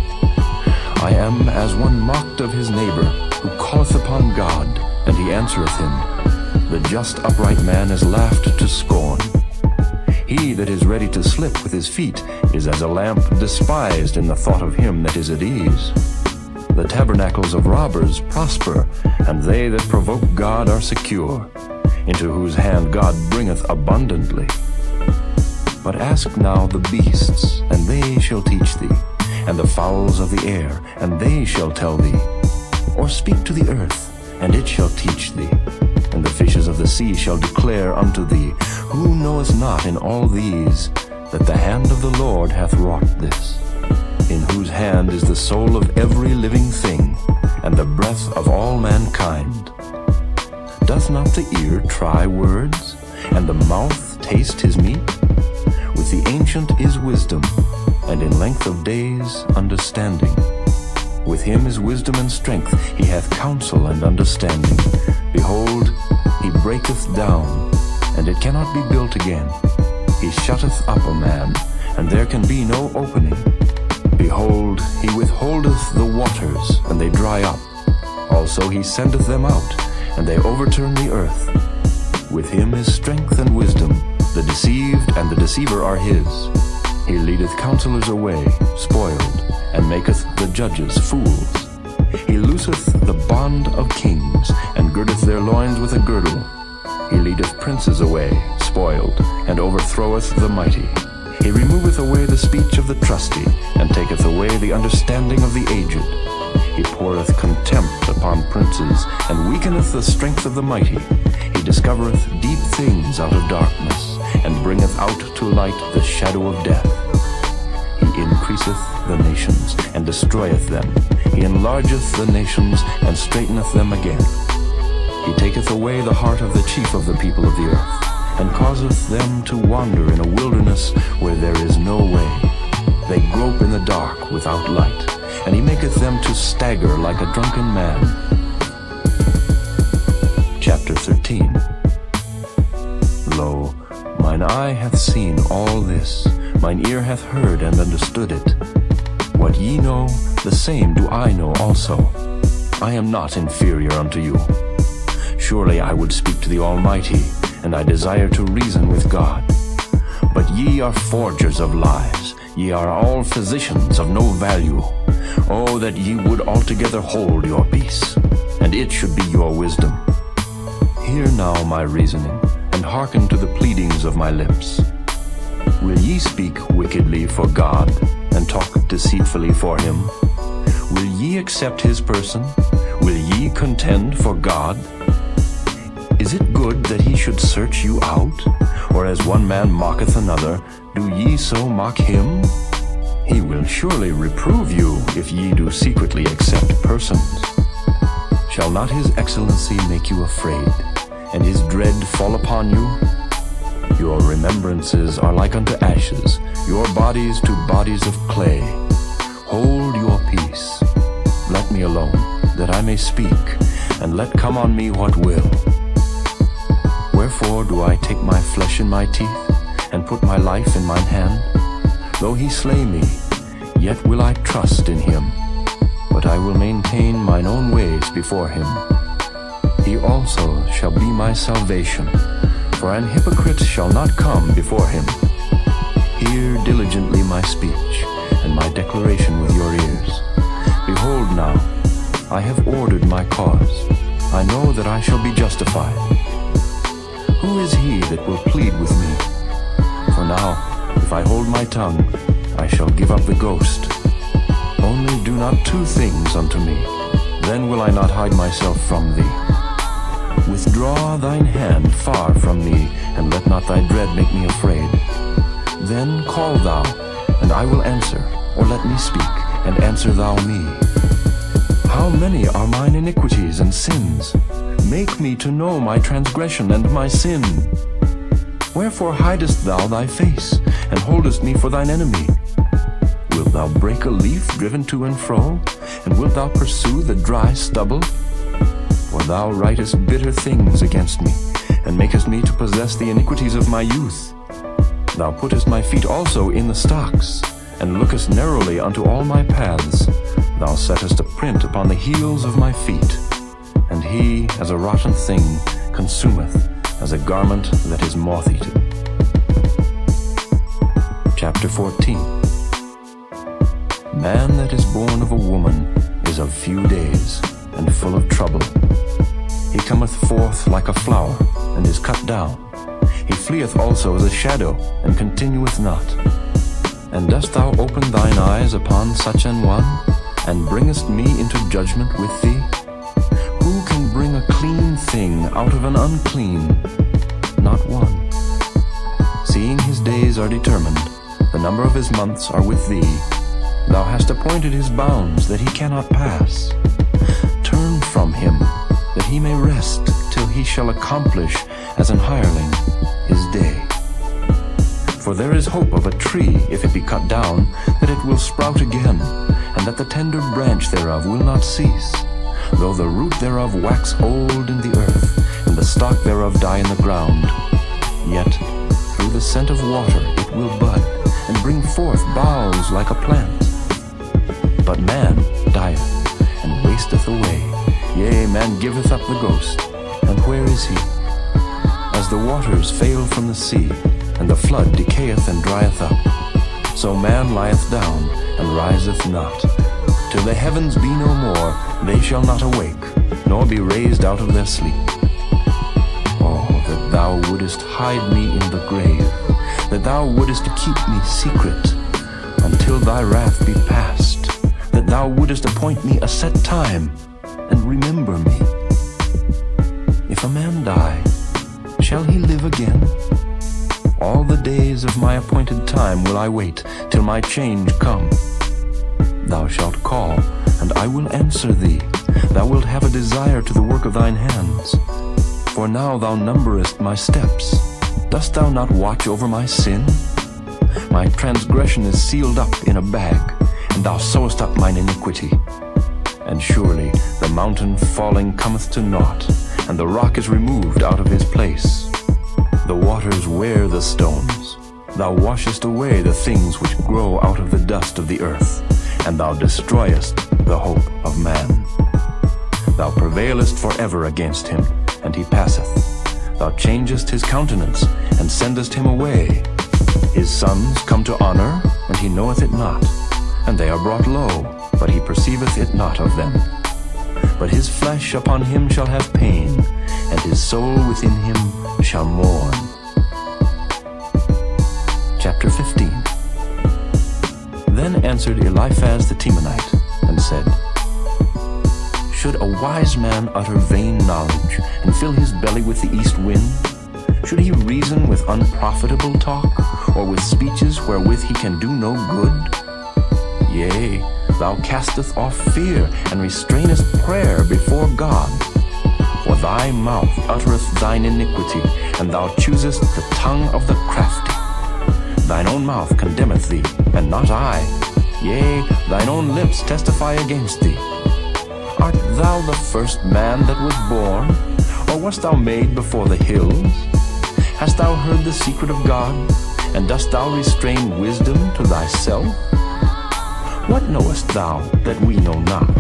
I am as one mocked of his neighbor, who calleth upon God, and he answereth him. The just upright man is laughed to scorn. He that is ready to slip with his feet is as a lamp despised in the thought of him that is at ease. The tabernacles of robbers prosper, and they that provoke God are secure, into whose hand God bringeth abundantly. But ask now the beasts, and they shall teach thee, and the fowls of the air, and they shall tell thee. Or speak to the earth, and it shall teach thee, and the fishes of the sea shall declare unto thee. Who knoweth not in all these that the hand of the Lord hath wrought this? In whose hand is the soul of every living thing, and the breath of all mankind? Doth not the ear try words, and the mouth taste his meat? With the ancient is wisdom, and in length of days understanding. With him is wisdom and strength, he hath counsel and understanding. Behold, he breaketh down, and it cannot be built again. He shutteth up a man, and there can be no opening. Behold, he withholdeth the waters, and they dry up. Also he sendeth them out, and they overturn the earth. With him is strength and wisdom. The deceived and the deceiver are his. He leadeth counselors away, spoiled, and maketh the judges fools. He looseth the bond of kings, and girdeth their loins with a girdle. He leadeth princes away, spoiled, and overthroweth the mighty. He removeth away the speech of the trusty, and taketh away the understanding of the aged. He poureth contempt upon princes, and weakeneth the strength of the mighty. He discovereth deep things out of darkness, and bringeth out to light the shadow of death. He increaseth the nations, and destroyeth them. He enlargeth the nations, and straiteneth them again. He taketh away the heart of the chief of the people of the earth, and causeth them to wander in a wilderness where there is no way. They grope in the dark without light, and he maketh them to stagger like a drunken man. Chapter 13. Lo, mine eye hath seen all this, mine ear hath heard and understood it. What ye know, the same do I know also. I am not inferior unto you. Surely I would speak to the Almighty, and I desire to reason with God. But ye are forgers of lies, ye are all physicians of no value. Oh, that ye would altogether hold your peace, and it should be your wisdom. Hear now my reasoning, and hearken to the pleadings of my lips. Will ye speak wickedly for God, and talk deceitfully for him? Will ye accept his person? Will ye contend for God? Is it good that he should search you out? Or as one man mocketh another, do ye so mock him? He will surely reprove you if ye do secretly accept persons. Shall not his excellency make you afraid, and his dread fall upon you? Your remembrances are like unto ashes, your bodies to bodies of clay. Hold your peace. Let me alone, that I may speak, and let come on me what will. Wherefore do I take my flesh in my teeth, and put my life in mine hand? Though he slay me, yet will I trust in him. But I will maintain mine own ways before him. He also shall be my salvation, for an hypocrite shall not come before him. Hear diligently my speech, and my declaration with your ears. Behold now, I have ordered my cause. I know that I shall be justified. Who is he that will plead with me? For now, if I hold my tongue, I shall give up the ghost. Only do not two things unto me, then will I not hide myself from thee. Withdraw thine hand far from me, and let not thy dread make me afraid. Then call thou, and I will answer, or let me speak, and answer thou me. How many are mine iniquities and sins? Make me to know my transgression and my sin. Wherefore hidest thou thy face, and holdest me for thine enemy? Wilt thou break a leaf driven to and fro, and wilt thou pursue the dry stubble? For thou writest bitter things against me, and makest me to possess the iniquities of my youth. Thou puttest my feet also in the stocks, and lookest narrowly unto all my paths. Thou settest a print upon the heels of my feet, and he, as a rotten thing, consumeth, as a garment that is moth-eaten. Chapter 14. Man that is born of a woman is of few days, and full of trouble. He cometh forth like a flower, and is cut down. He fleeth also as a shadow, and continueth not. And dost thou open thine eyes upon such an one, and bringest me into judgment with thee? Who can bring a clean thing out of an unclean? Not one. Seeing his days are determined, the number of his months are with thee. Thou hast appointed his bounds that he cannot pass. Turn from him, that he may rest, till he shall accomplish, as an hireling, his day. For there is hope of a tree, if it be cut down, that it will sprout again, and that the tender branch thereof will not cease. Though the root thereof wax old in the earth, and the stalk thereof die in the ground, yet through the scent of water it will bud, and bring forth boughs like a plant. But man dieth, and wasteth away. Yea, man giveth up the ghost, and where is he? As the waters fail from the sea, and the flood decayeth and drieth up, so man lieth down, and riseth not. Till the heavens be no more, they shall not awake, nor be raised out of their sleep. Oh, that thou wouldest hide me in the grave, that thou wouldest keep me secret, until thy wrath be past, that thou wouldest appoint me a set time, and remember me. If a man die, shall he live again? All the days of my appointed time will I wait, till my change come. Thou shalt call, and I will answer thee. Thou wilt have a desire to the work of thine hands. For now thou numberest my steps. Dost thou not watch over my sin? My transgression is sealed up in a bag, and thou sewest up mine iniquity. And surely the mountain falling cometh to naught, and the rock is removed out of his place. The waters wear the stones. Thou washest away the things which grow out of the dust of the earth, and thou destroyest the hope of man. Thou prevailest forever against him, and he passeth. Thou changest his countenance, and sendest him away. His sons come to honor, and he knoweth it not, and they are brought low, but he perceiveth it not of them. But his flesh upon him shall have pain, and his soul within him shall mourn. Chapter 15. Then answered Eliphaz the Temanite, and said, Should a wise man utter vain knowledge, and fill his belly with the east wind? Should he reason with unprofitable talk, or with speeches wherewith he can do no good? Yea, thou castest off fear, and restrainest prayer before God. For thy mouth uttereth thine iniquity, and thou choosest the tongue of the crafty. Thine own mouth condemneth thee, and not I. Yea, thine own lips testify against thee. Art thou the first man that was born, or wast thou made before the hills? Hast thou heard the secret of God, and dost thou restrain wisdom to thyself? What knowest thou that we know not?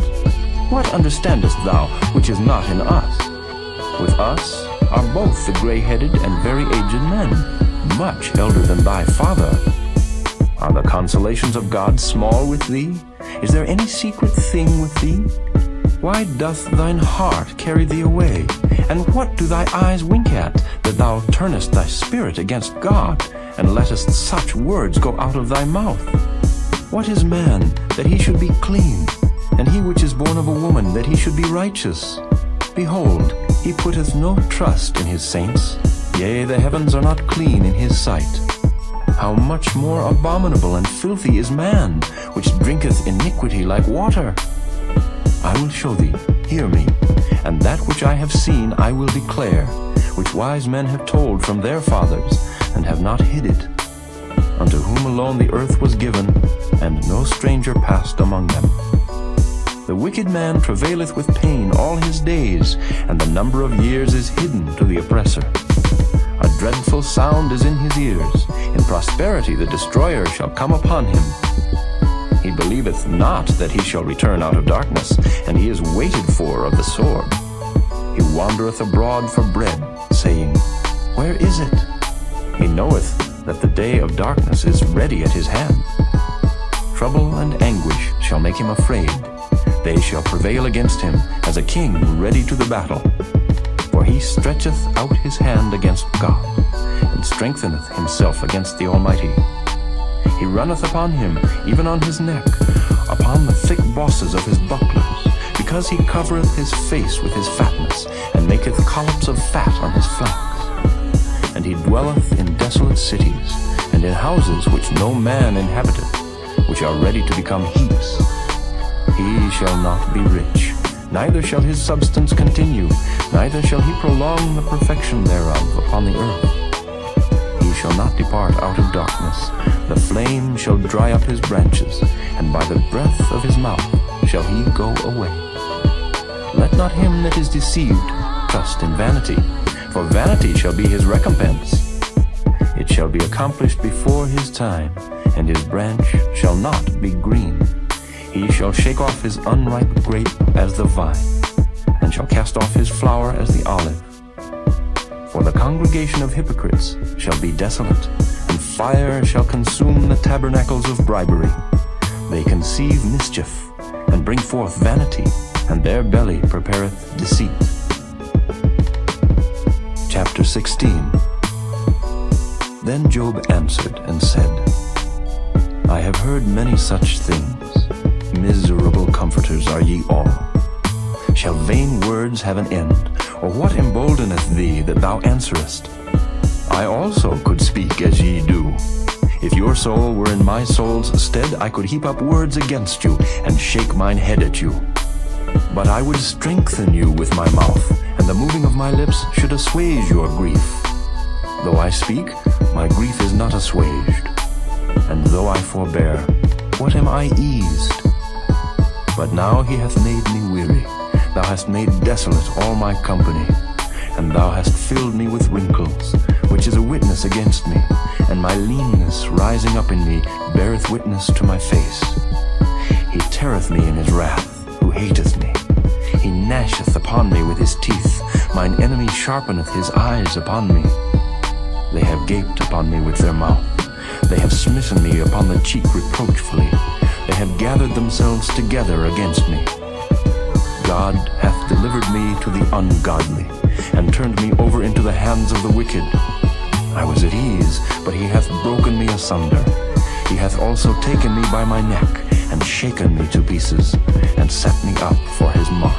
What understandest thou which is not in us? With us are both the gray-headed and very aged men, much elder than thy father. Are the consolations of God small with thee? Is there any secret thing with thee? Why doth thine heart carry thee away? And what do thy eyes wink at, that thou turnest thy spirit against God, and lettest such words go out of thy mouth? What is man, that he should be clean? And he which is born of a woman, that he should be righteous? Behold, he putteth no trust in his saints. Yea, the heavens are not clean in his sight. How much more abominable and filthy is man, which drinketh iniquity like water? I will show thee, hear me, and that which I have seen I will declare, which wise men have told from their fathers, and have not hid it. Unto whom alone the earth was given, and no stranger passed among them. The wicked man travaileth with pain all his days, and the number of years is hidden to the oppressor. A dreadful sound is in his ears. In prosperity the destroyer shall come upon him. He believeth not that he shall return out of darkness, and he is waited for of the sword. He wandereth abroad for bread, saying, Where is it? He knoweth that the day of darkness is ready at his hand. Trouble and anguish shall make him afraid. They shall prevail against him as a king ready to the battle. For he stretcheth out his hand against God, and strengtheneth himself against the Almighty. He runneth upon him, even on his neck, upon the thick bosses of his bucklers, because he covereth his face with his fatness, and maketh collops of fat on his flanks. And he dwelleth in desolate cities, and in houses which no man inhabiteth, which are ready to become heaps. He shall not be rich, neither shall his substance continue, neither shall he prolong the perfection thereof upon the earth. He shall not depart out of darkness, the flame shall dry up his branches, and by the breath of his mouth shall he go away. Let not him that is deceived trust in vanity, for vanity shall be his recompense. It shall be accomplished before his time, and his branch shall not be green. He shall shake off his unripe grape as the vine, and shall cast off his flower as the olive. For the congregation of hypocrites shall be desolate, and fire shall consume the tabernacles of bribery. They conceive mischief, and bring forth vanity, and their belly prepareth deceit. Chapter 16. Then Job answered and said, I have heard many such things. Miserable comforters are ye all. Shall vain words have an end? Or what emboldeneth thee that thou answerest? I also could speak as ye do. If your soul were in my soul's stead, I could heap up words against you, and shake mine head at you. But I would strengthen you with my mouth, and the moving of my lips should assuage your grief. Though I speak, my grief is not assuaged. And though I forbear, what am I eased? But now he hath made me weary. Thou hast made desolate all my company, and thou hast filled me with wrinkles, which is a witness against me, and my leanness rising up in me beareth witness to my face. He teareth me in his wrath, who hateth me. He gnasheth upon me with his teeth. Mine enemy sharpeneth his eyes upon me. They have gaped upon me with their mouth. They have smitten me upon the cheek reproachfully. They have gathered themselves together against me. God hath delivered me to the ungodly, and turned me over into the hands of the wicked. I was at ease, but he hath broken me asunder. He hath also taken me by my neck, and shaken me to pieces, and set me up for his mark.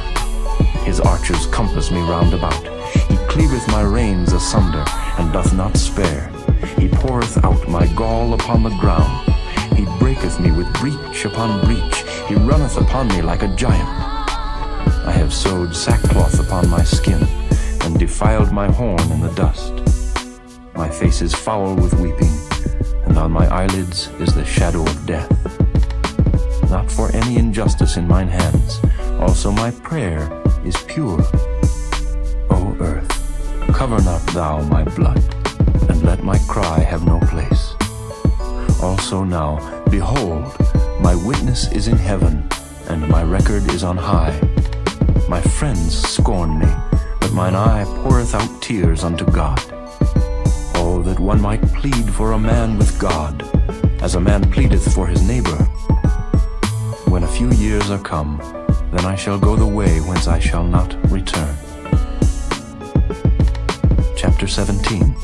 His archers compass me round about. He cleaveth my reins asunder, and doth not spare. He poureth out my gall upon the ground. He breaketh me with breach upon breach. He runneth upon me like a giant. I have sewed sackcloth upon my skin, and defiled my horn in the dust. My face is foul with weeping, and on my eyelids is the shadow of death. Not for any injustice in mine hands, also my prayer is pure. O earth, cover not thou my blood, and let my cry have no place. Also now, behold, my witness is in heaven, and my record is on high. My friends scorn me, but mine eye poureth out tears unto God. Oh, that one might plead for a man with God, as a man pleadeth for his neighbor. When a few years are come, then I shall go the way whence I shall not return. Chapter 17.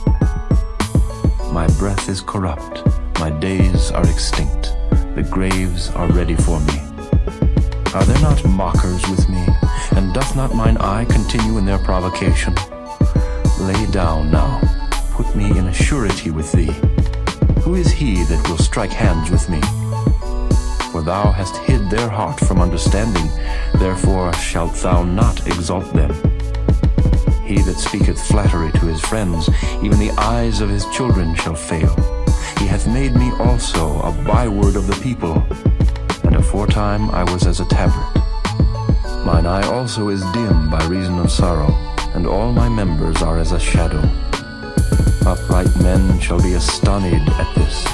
My breath is corrupt, my days are extinct. the graves are ready for me. Are there not mockers with me, and doth not mine eye continue in their provocation? Lay down now, put me in a surety with thee. Who is he that will strike hands with me? For thou hast hid their heart from understanding, therefore shalt thou not exalt them. He that speaketh flattery to his friends, even the eyes of his children shall fail. He hath made me also a byword of the people, and aforetime I was as a tabret. Mine eye also is dim by reason of sorrow, and all my members are as a shadow. Upright men shall be astonished at this,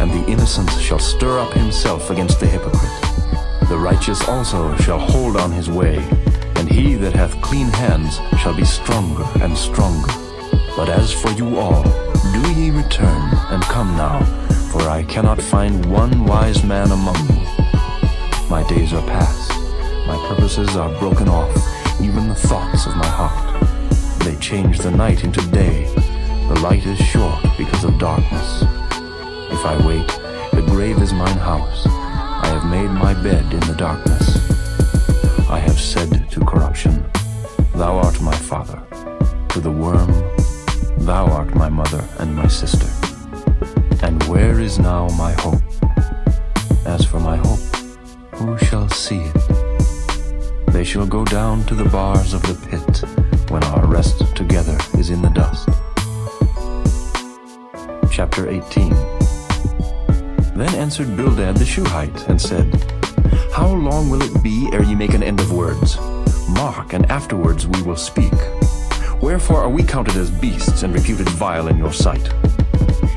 and the innocent shall stir up himself against the hypocrite. The righteous also shall hold on his way, and he that hath clean hands shall be stronger and stronger. But as for you all, do ye return, and come now, for I cannot find one wise man among you. My days are past, my purposes are broken off, even the thoughts of my heart. They change the night into day, the light is short because of darkness. If I wait, the grave is mine house, I have made my bed in the darkness. I have said to corruption, Thou art my father. To the worm, Thou art my mother and my sister. And where is now my hope? As for my hope, who shall see it? They shall go down to the bars of the pit when our rest together is in the dust. Chapter 18. Then answered Bildad the Shuhite and said, How long will it be ere ye make an end of words? Mock, and afterwards we will speak. Wherefore are we counted as beasts, and reputed vile in your sight?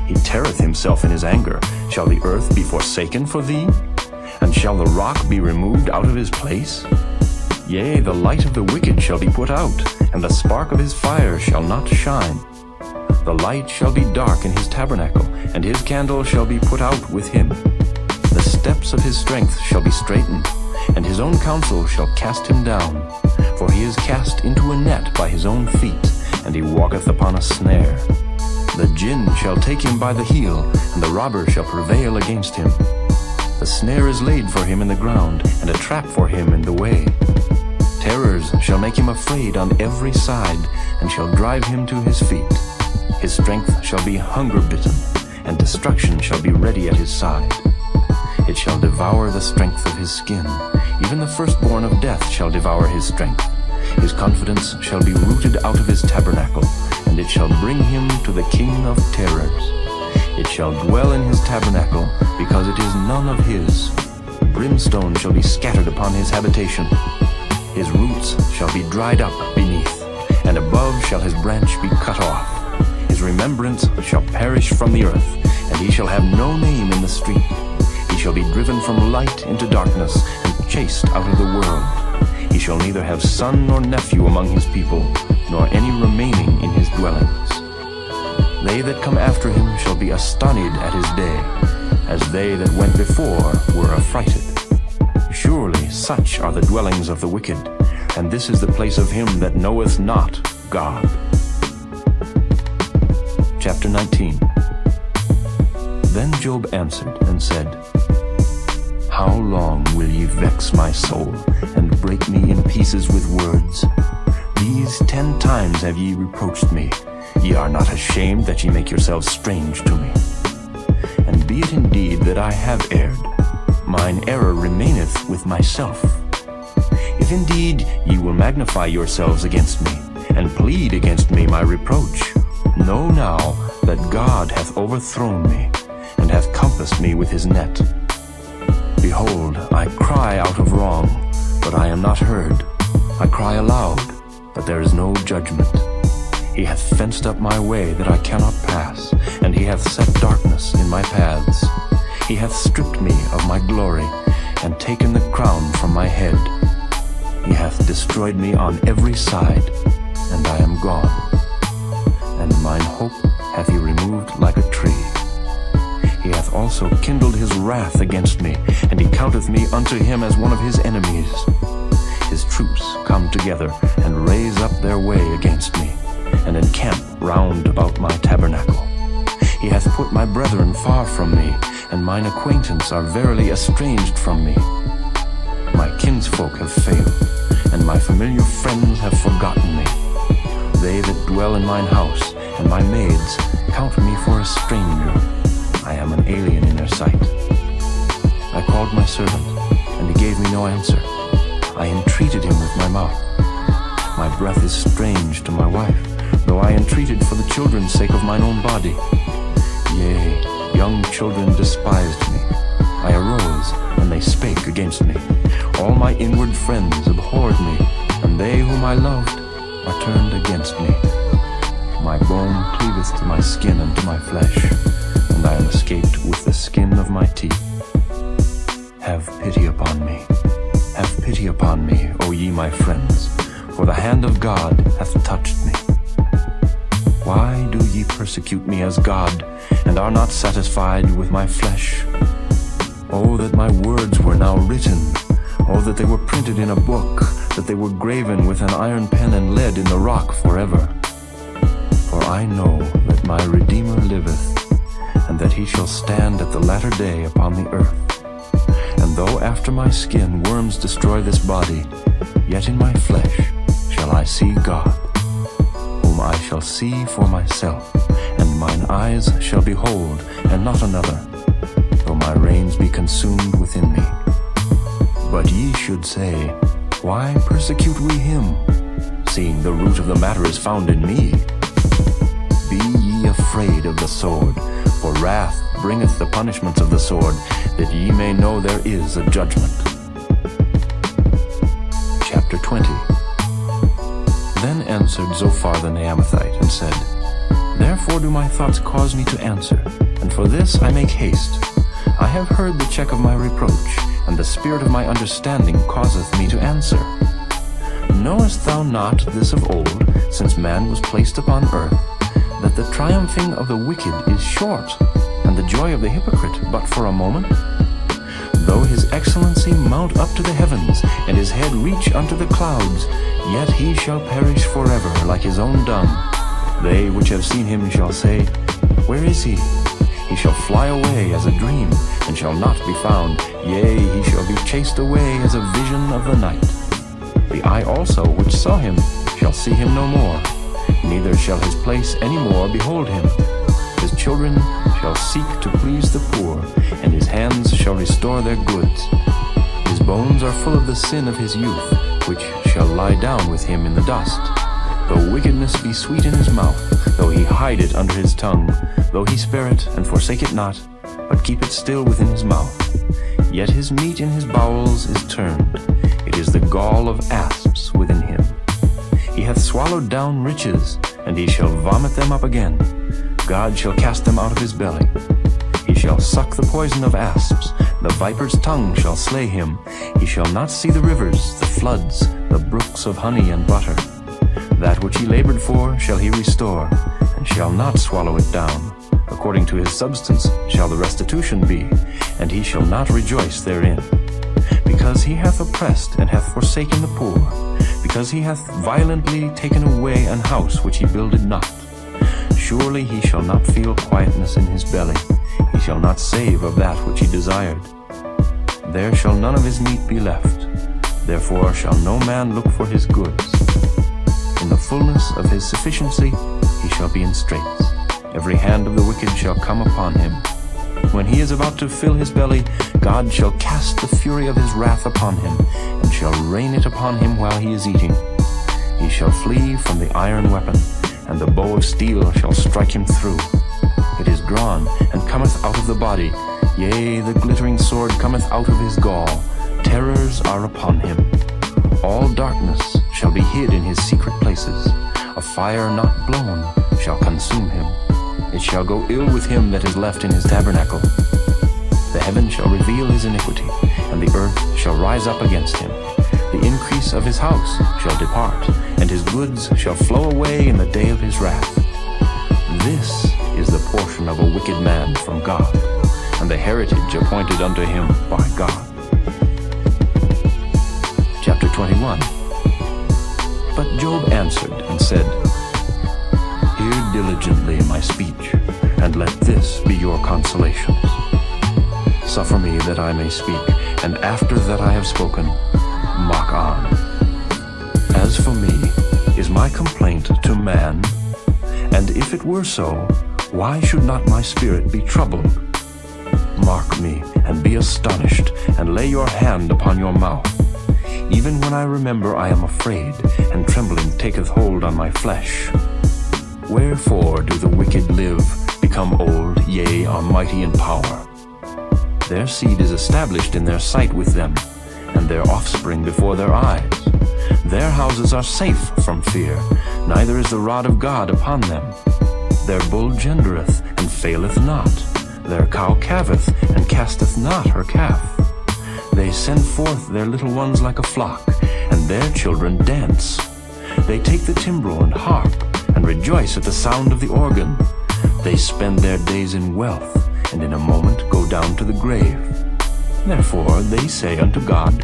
He teareth himself in his anger. Shall the earth be forsaken for thee? And shall the rock be removed out of his place? Yea, the light of the wicked shall be put out, and the spark of his fire shall not shine. The light shall be dark in his tabernacle, and his candle shall be put out with him. The steps of his strength shall be straitened, and his own counsel shall cast him down. For he is cast into a net by his own feet, and he walketh upon a snare. The jinn shall take him by the heel, and the robber shall prevail against him. The snare is laid for him in the ground, and a trap for him in the way. Terrors shall make him afraid on every side, and shall drive him to his feet. His strength shall be hunger-bitten, and destruction shall be ready at his side. It shall devour the strength of his skin. Even the firstborn of death shall devour his strength. His confidence shall be rooted out of his tabernacle, and it shall bring him to the king of terrors. It shall dwell in his tabernacle, because it is none of his. Brimstone shall be scattered upon his habitation. His roots shall be dried up beneath, and above shall his branch be cut off. His remembrance shall perish from the earth, and he shall have no name in the street. He shall be driven from light into darkness, and chased out of the world. He shall neither have son nor nephew among his people, nor any remaining in his dwellings. They that come after him shall be astonished at his day, as they that went before were affrighted. Surely such are the dwellings of the wicked, and this is the place of him that knoweth not God. Chapter 19. Then Job answered and said, How long will ye vex my soul, and break me in pieces with words? These 10 times have ye reproached me. Ye are not ashamed that ye make yourselves strange to me. And be it indeed that I have erred, mine error remaineth with myself. If indeed ye will magnify yourselves against me, and plead against me my reproach, know now that God hath overthrown me, and hath compassed me with his net. Behold, I cry out of wrong, but I am not heard. I cry aloud, but there is no judgment. He hath fenced up my way that I cannot pass, and he hath set darkness in my paths. He hath stripped me of my glory, and taken the crown from my head. He hath destroyed me on every side, and I am gone. And mine hope hath he removed like a tree. He hath also kindled his wrath against me, and he counteth me unto him as one of his enemies. His troops come together, and raise up their way against me, and encamp round about my tabernacle. He hath put my brethren far from me, and mine acquaintance are verily estranged from me. My kinsfolk have failed, and my familiar friends have forgotten me. They that dwell in mine house, and my maids, count me for a stranger. I am an alien in their sight. I called my servant, and he gave me no answer. I entreated him with my mouth. My breath is strange to my wife, though I entreated for the children's sake of mine own body. Yea, young children despised me. I arose, and they spake against me. All my inward friends abhorred me, and they whom I loved are turned against me. My bone cleaveth to my skin and to my flesh, and I am escaped with the skin of my teeth. Have pity upon me. Have pity upon me, O ye my friends, for the hand of God hath touched me. Why do ye persecute me as God, and are not satisfied with my flesh? Oh, that my words were now written. Oh, that they were printed in a book, that they were graven with an iron pen and lead in the rock forever. For I know that my Redeemer liveth, and that he shall stand at the latter day upon the earth. And though after my skin worms destroy this body, yet in my flesh shall I see God, whom I shall see for myself, and mine eyes shall behold, and not another, though my reins be consumed within me. But ye should say, why persecute we him, seeing the root of the matter is found in me? Be ye afraid of the sword, for wrath bringeth the punishments of the sword, that ye may know there is a judgment. Chapter 20. Then answered Zophar the Naamathite, and said, Therefore do my thoughts cause me to answer, and for this I make haste. I have heard the check of my reproach, and the spirit of my understanding causeth me to answer. Knowest thou not this of old, since man was placed upon earth, that the triumphing of the wicked is short, and the joy of the hypocrite but for a moment? Though his excellency mount up to the heavens, and his head reach unto the clouds, yet he shall perish forever like his own dung. They which have seen him shall say, Where is he? He shall fly away as a dream, and shall not be found. Yea, he shall be chased away as a vision of the night. The eye also which saw him shall see him no more, neither shall his place any more behold him. His children shall seek to please the poor, and his hands shall restore their goods. His bones are full of the sin of his youth, which shall lie down with him in the dust. Though wickedness be sweet in his mouth, though he hide it under his tongue, though he spare it and forsake it not, but keep it still within his mouth, yet his meat in his bowels is turned. It is the gall of asps within him. He hath swallowed down riches, and he shall vomit them up again. God shall cast them out of his belly. He shall suck the poison of asps. The viper's tongue shall slay him. He shall not see the rivers, the floods, the brooks of honey and butter. That which he labored for shall he restore, and shall not swallow it down. According to his substance shall the restitution be, and he shall not rejoice therein. Because he hath oppressed and hath forsaken the poor, because he hath violently taken away an house which he builded not. Surely he shall not feel quietness in his belly. He shall not save of that which he desired. There shall none of his meat be left. Therefore shall no man look for his goods. In the fullness of his sufficiency he shall be in straits. Every hand of the wicked shall come upon him. When he is about to fill his belly, God shall cast the fury of his wrath upon him, and shall rain it upon him while he is eating. He shall flee from the iron weapon, and the bow of steel shall strike him through. It is drawn, and cometh out of the body. Yea, the glittering sword cometh out of his gall. Terrors are upon him. All darkness shall be hid in his secret places. A fire not blown shall consume him. It shall go ill with him that is left in his tabernacle. The heaven shall reveal his iniquity, and the earth shall rise up against him. The increase of his house shall depart, and his goods shall flow away in the day of his wrath. This is the portion of a wicked man from God, and the heritage appointed unto him by God. Chapter 21. But Job answered and said, Hear diligently my speech, and let this be your consolations. suffer me that I may speak, and after that I have spoken, mock on. As for me, is my complaint to man? And if it were so, why should not my spirit be troubled? Mark me, and be astonished, and lay your hand upon your mouth. Even when I remember, I am afraid, and trembling taketh hold on my flesh. Wherefore do the wicked live, become old, yea, are mighty in power? Their seed is established in their sight with them, and their offspring before their eyes. Their houses are safe from fear, neither is the rod of God upon them. Their bull gendereth, and faileth not. Their cow calveth, and casteth not her calf. They send forth their little ones like a flock, and their children dance. They take the timbrel and harp, and rejoice at the sound of the organ. They spend their days in wealth, and in a moment go down to the grave. Therefore they say unto God,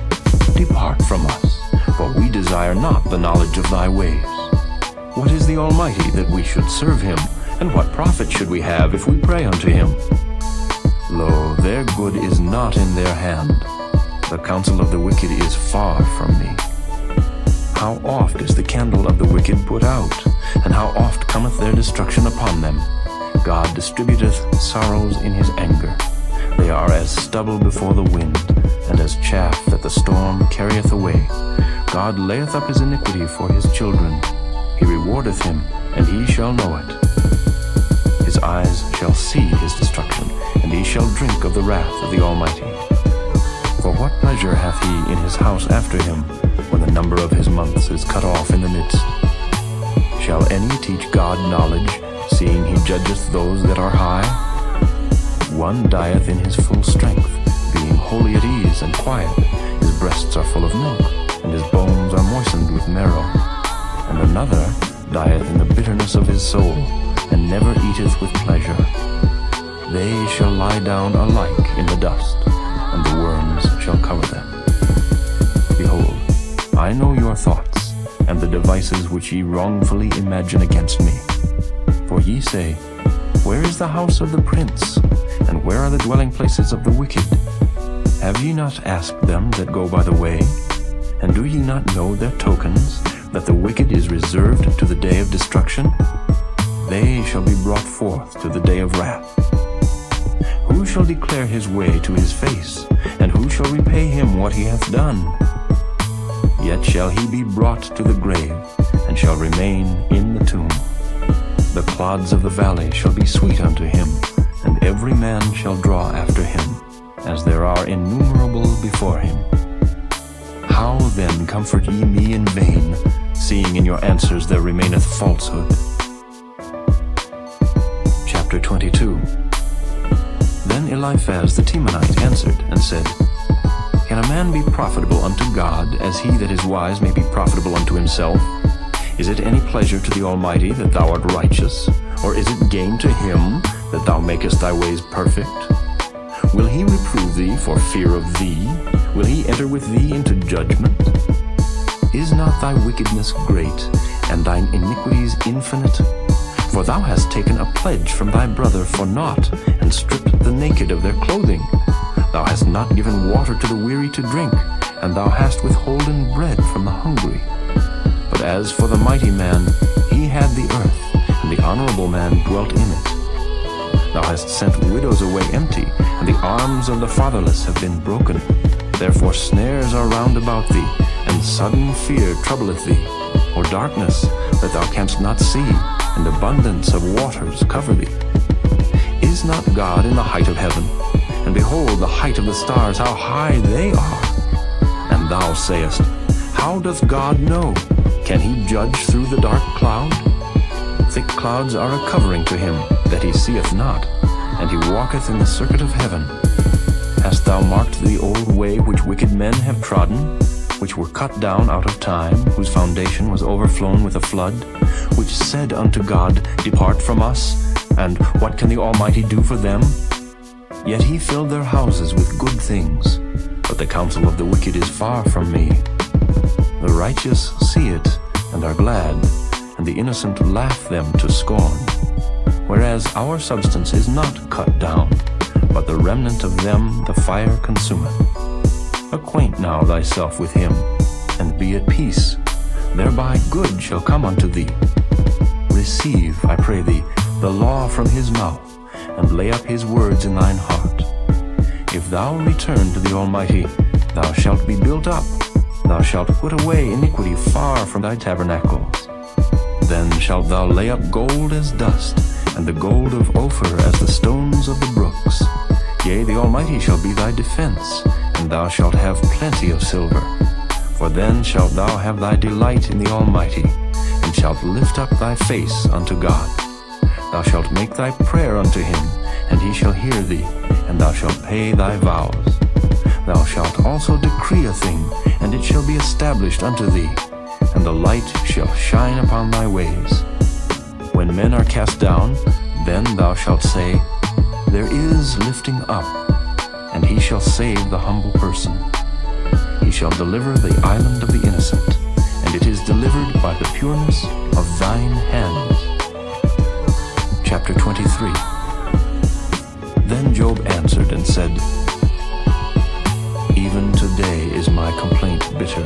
Depart from us, for we desire not the knowledge of thy ways. What is the Almighty that we should serve him? And what profit should we have if we pray unto him? Lo, their good is not in their hand. The counsel of the wicked is far from me. How oft is the candle of the wicked put out, and how oft cometh their destruction upon them? God distributeth sorrows in his anger. They are as stubble before the wind, and as chaff that the storm carrieth away. God layeth up his iniquity for his children. He rewardeth him, and he shall know it. His eyes shall see his destruction, and he shall drink of the wrath of the Almighty. For what pleasure hath he in his house after him, when the number of his months is cut off in the midst? Shall any teach God knowledge, seeing he judgeth those that are high? One dieth in his full strength, being wholly at ease and quiet. His breasts are full of milk, and his bones are moistened with marrow. And another dieth in the bitterness of his soul, and never eateth with pleasure. They shall lie down alike in the dust, and the worms shall cover them. Behold, I know your thoughts, and the devices which ye wrongfully imagine against me. For ye say, Where is the house of the prince? And where are the dwelling places of the wicked? Have ye not asked them that go by the way? And do ye not know their tokens, that the wicked is reserved to the day of destruction? They shall be brought forth to the day of wrath. Who shall declare his way to his face? And who shall repay him what he hath done? Yet shall he be brought to the grave, and shall remain in the tomb. The clods of the valley shall be sweet unto him, and every man shall draw after him, as there are innumerable before him. How then comfort ye me in vain, seeing in your answers there remaineth falsehood? Chapter 22. Then Eliphaz the Temanite answered and said, Can a man be profitable unto God, as he that is wise may be profitable unto himself? Is it any pleasure to the Almighty that thou art righteous? Or is it gain to him that thou makest thy ways perfect? Will he reprove thee for fear of thee? Will he enter with thee into judgment? Is not thy wickedness great, and thine iniquities infinite? For thou hast taken a pledge from thy brother for naught, and stripped the naked of their clothing. Thou hast not given water to the weary to drink, and thou hast withholden bread from the hungry. But as for the mighty man, he had the earth, and the honorable man dwelt in it. Thou hast sent widows away empty, and the arms of the fatherless have been broken. Therefore snares are round about thee, and sudden fear troubleth thee, or darkness that thou canst not see, and abundance of waters cover thee. Is not God in the height of heaven? And behold the height of the stars, how high they are! And thou sayest, How doth God know? Can he judge through the dark cloud? Thick clouds are a covering to him, that he seeth not, and he walketh in the circuit of heaven. Hast thou marked the old way which wicked men have trodden, which were cut down out of time, whose foundation was overflown with a flood, which said unto God, Depart from us, and what can the Almighty do for them? Yet he filled their houses with good things, but the counsel of the wicked is far from me. The righteous see it, and are glad, and the innocent laugh them to scorn. Whereas our substance is not cut down, but the remnant of them the fire consumeth. Acquaint now thyself with him, and be at peace. Thereby good shall come unto thee. Receive, I pray thee, the law from his mouth, and lay up his words in thine heart. If thou return to the Almighty, thou shalt be built up. Thou shalt put away iniquity far from thy tabernacles. Then shalt thou lay up gold as dust, and the gold of Ophir as the stones of the brooks. Yea, the Almighty shall be thy defense, and thou shalt have plenty of silver. For then shalt thou have thy delight in the Almighty, and shalt lift up thy face unto God. Thou shalt make thy prayer unto him, and he shall hear thee, and thou shalt pay thy vows. Thou shalt also decree a thing, and it shall be established unto thee, and the light shall shine upon thy ways. When men are cast down, then thou shalt say, There is lifting up, and he shall save the humble person. He shall deliver the island of the innocent, and it is delivered by the pureness of thine hands. Chapter 23. Then Job answered and said, Even today is my complaint bitter.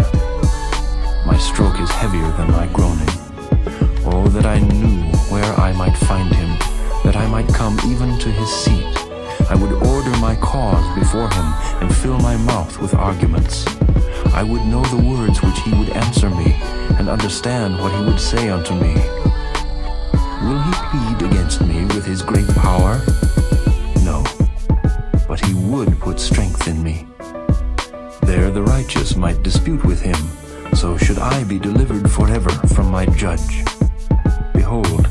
My stroke is heavier than my groaning. Oh, that I knew where I might find him, that I might come even to his seat. I would order my cause before him, and fill my mouth with arguments. I would know the words which he would answer me, and understand what he would say unto me. Will he plead against me with his great power? No, but he would put strength in me. There the righteous might dispute with him, so should I be delivered forever from my judge. Behold,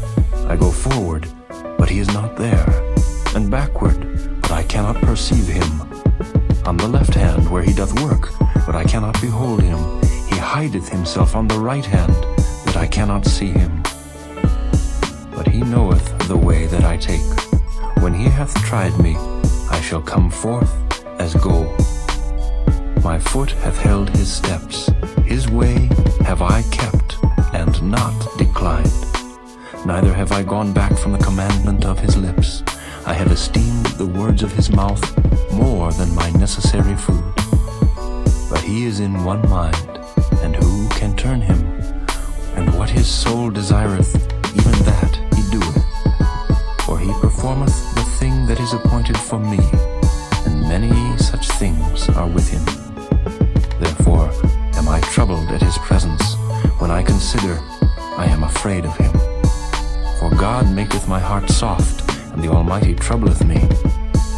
I go forward, but he is not there, and backward, but I cannot perceive him. On the left hand where he doth work, but I cannot behold him. He hideth himself on the right hand, that I cannot see him. But he knoweth the way that I take. When he hath tried me, I shall come forth as gold. My foot hath held his steps. His way have I kept, and not declined. Neither have I gone back from the commandment of his lips. I have esteemed the words of his mouth more than my necessary food. But he is in one mind, and who can turn him? And what his soul desireth, even that he doeth. For he performeth the thing that is appointed for me, and many such things are with him. Therefore am I troubled at his presence. When I consider, I am afraid of him. For God maketh my heart soft, and the Almighty troubleth me,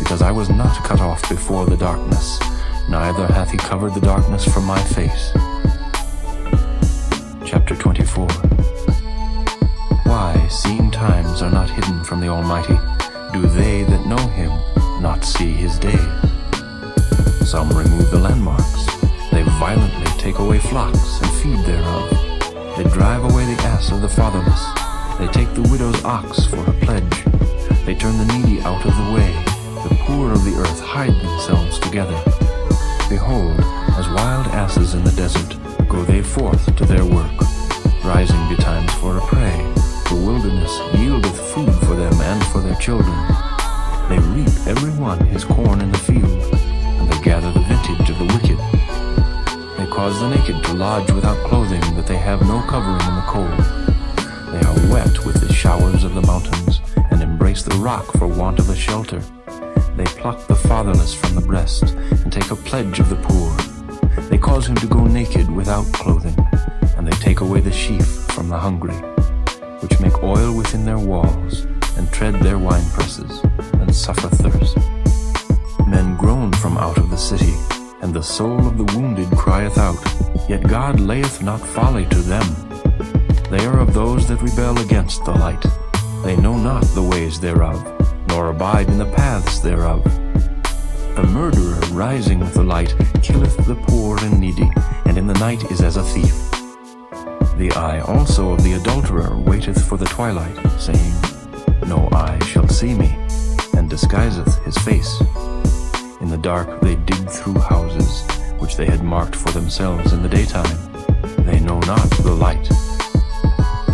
because I was not cut off before the darkness, neither hath he covered the darkness from my face. Chapter 24. Why, seeing times are not hidden from the Almighty, do they that know him not see his days? Some remove the landmarks. They violently take away flocks and feed thereof. They drive away the ass of the fatherless. They take the widow's ox for a pledge. They turn the needy out of the way. The poor of the earth hide themselves together. Behold, as wild asses in the desert, go they forth to their work, rising betimes for a prey. The wilderness yieldeth food for them and for their children. They reap every one his corn in the field, and they gather the vintage of the wicked. They cause the naked to lodge without clothing, that they have no covering in the cold. They are wet with the showers of the mountains, and embrace the rock for want of a shelter. They pluck the fatherless from the breast, and take a pledge of the poor. They cause him to go naked without clothing, and they take away the sheaf from the hungry, which make oil within their walls, and tread their winepresses, and suffer thirst. Men groan from out of the city, and the soul of the wounded crieth out. Yet God layeth not folly to them. They are of those that rebel against the light. They know not the ways thereof, nor abide in the paths thereof. The murderer rising with the light killeth the poor and needy, and in the night is as a thief. The eye also of the adulterer waiteth for the twilight, saying, No eye shall see me, and disguiseth his face. In the dark they dig through houses, which they had marked for themselves in the daytime. They know not the light.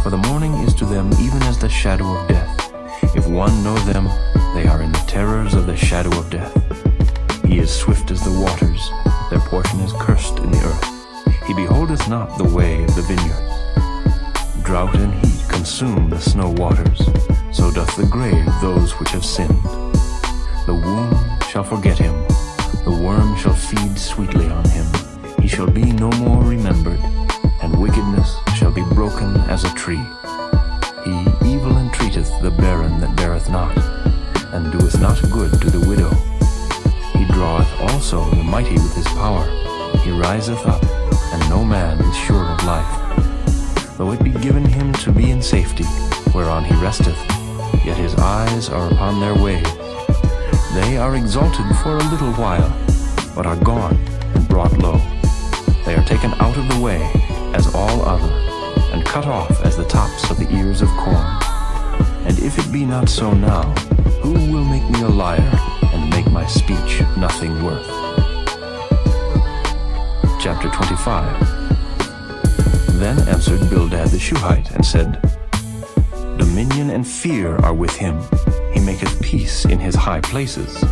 For the morning is to them even as the shadow of death. If one know them, they are in the terrors of the the shadow of death. He is swift as the waters, their portion is cursed in the earth. He beholdeth not the way of the vineyard. Drought and heat consume the snow waters, so doth the grave those which have sinned. The womb shall forget him, the worm shall feed sweetly on him. He shall be no more remembered, and wickedness shall be broken as a tree. He evil entreateth the barren that beareth not, and doeth not good to the widow. He draweth also the mighty with his power. He riseth up, and no man is sure of life. Though it be given him to be in safety, whereon he resteth, yet his eyes are upon their ways. They are exalted for a little while, but are gone and brought low. They are taken out of the way as all other, and cut off as the tops of the ears of corn. And if it be not so now, who will make me a liar, and make my speech nothing worth? Chapter 25. Then answered Bildad the Shuhite, and said, Dominion and fear are with him. He maketh peace in his high places.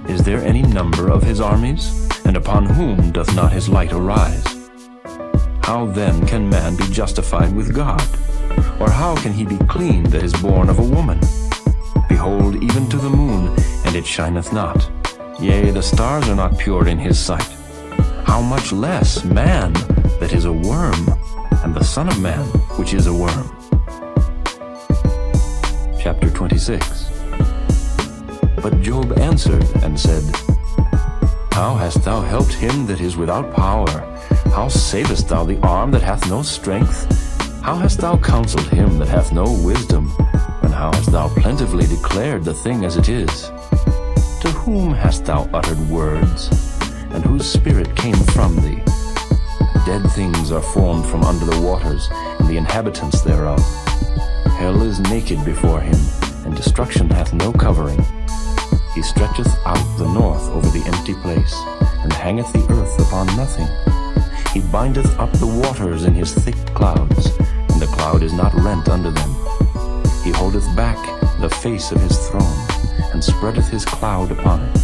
Is there any number of his armies? And upon whom doth not his light arise? How then can man be justified with God? Or how can he be clean that is born of a woman? Behold, even to the moon, and it shineth not. Yea, the stars are not pure in his sight. How much less man that is a worm, and the Son of Man which is a worm? Chapter 26. But Job answered and said, How hast thou helped him that is without power? How savest thou the arm that hath no strength? How hast thou counseled him that hath no wisdom? And how hast thou plentifully declared the thing as it is? To whom hast thou uttered words? And whose spirit came from thee? Dead things are formed from under the waters, and the inhabitants thereof. Hell is naked before him, and destruction hath no covering. He stretcheth out the north over the empty place, and hangeth the earth upon nothing. He bindeth up the waters in his thick clouds, and the cloud is not rent under them. He holdeth back the face of his throne, and spreadeth his cloud upon it.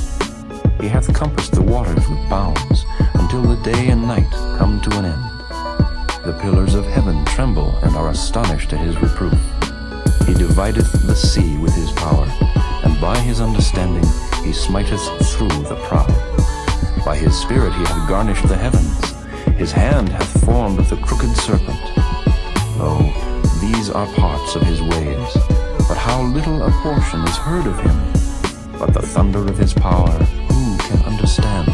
He hath compassed the waters with bounds, until the day and night come to an end. The pillars of heaven tremble and are astonished at his reproof. He divideth the sea with his power, and by his understanding he smiteth through the proud. By his spirit he hath garnished the heavens. His hand hath formed the crooked serpent. Lo, these are parts of his ways, but how little a portion is heard of him. But the thunder of his power, who can understand?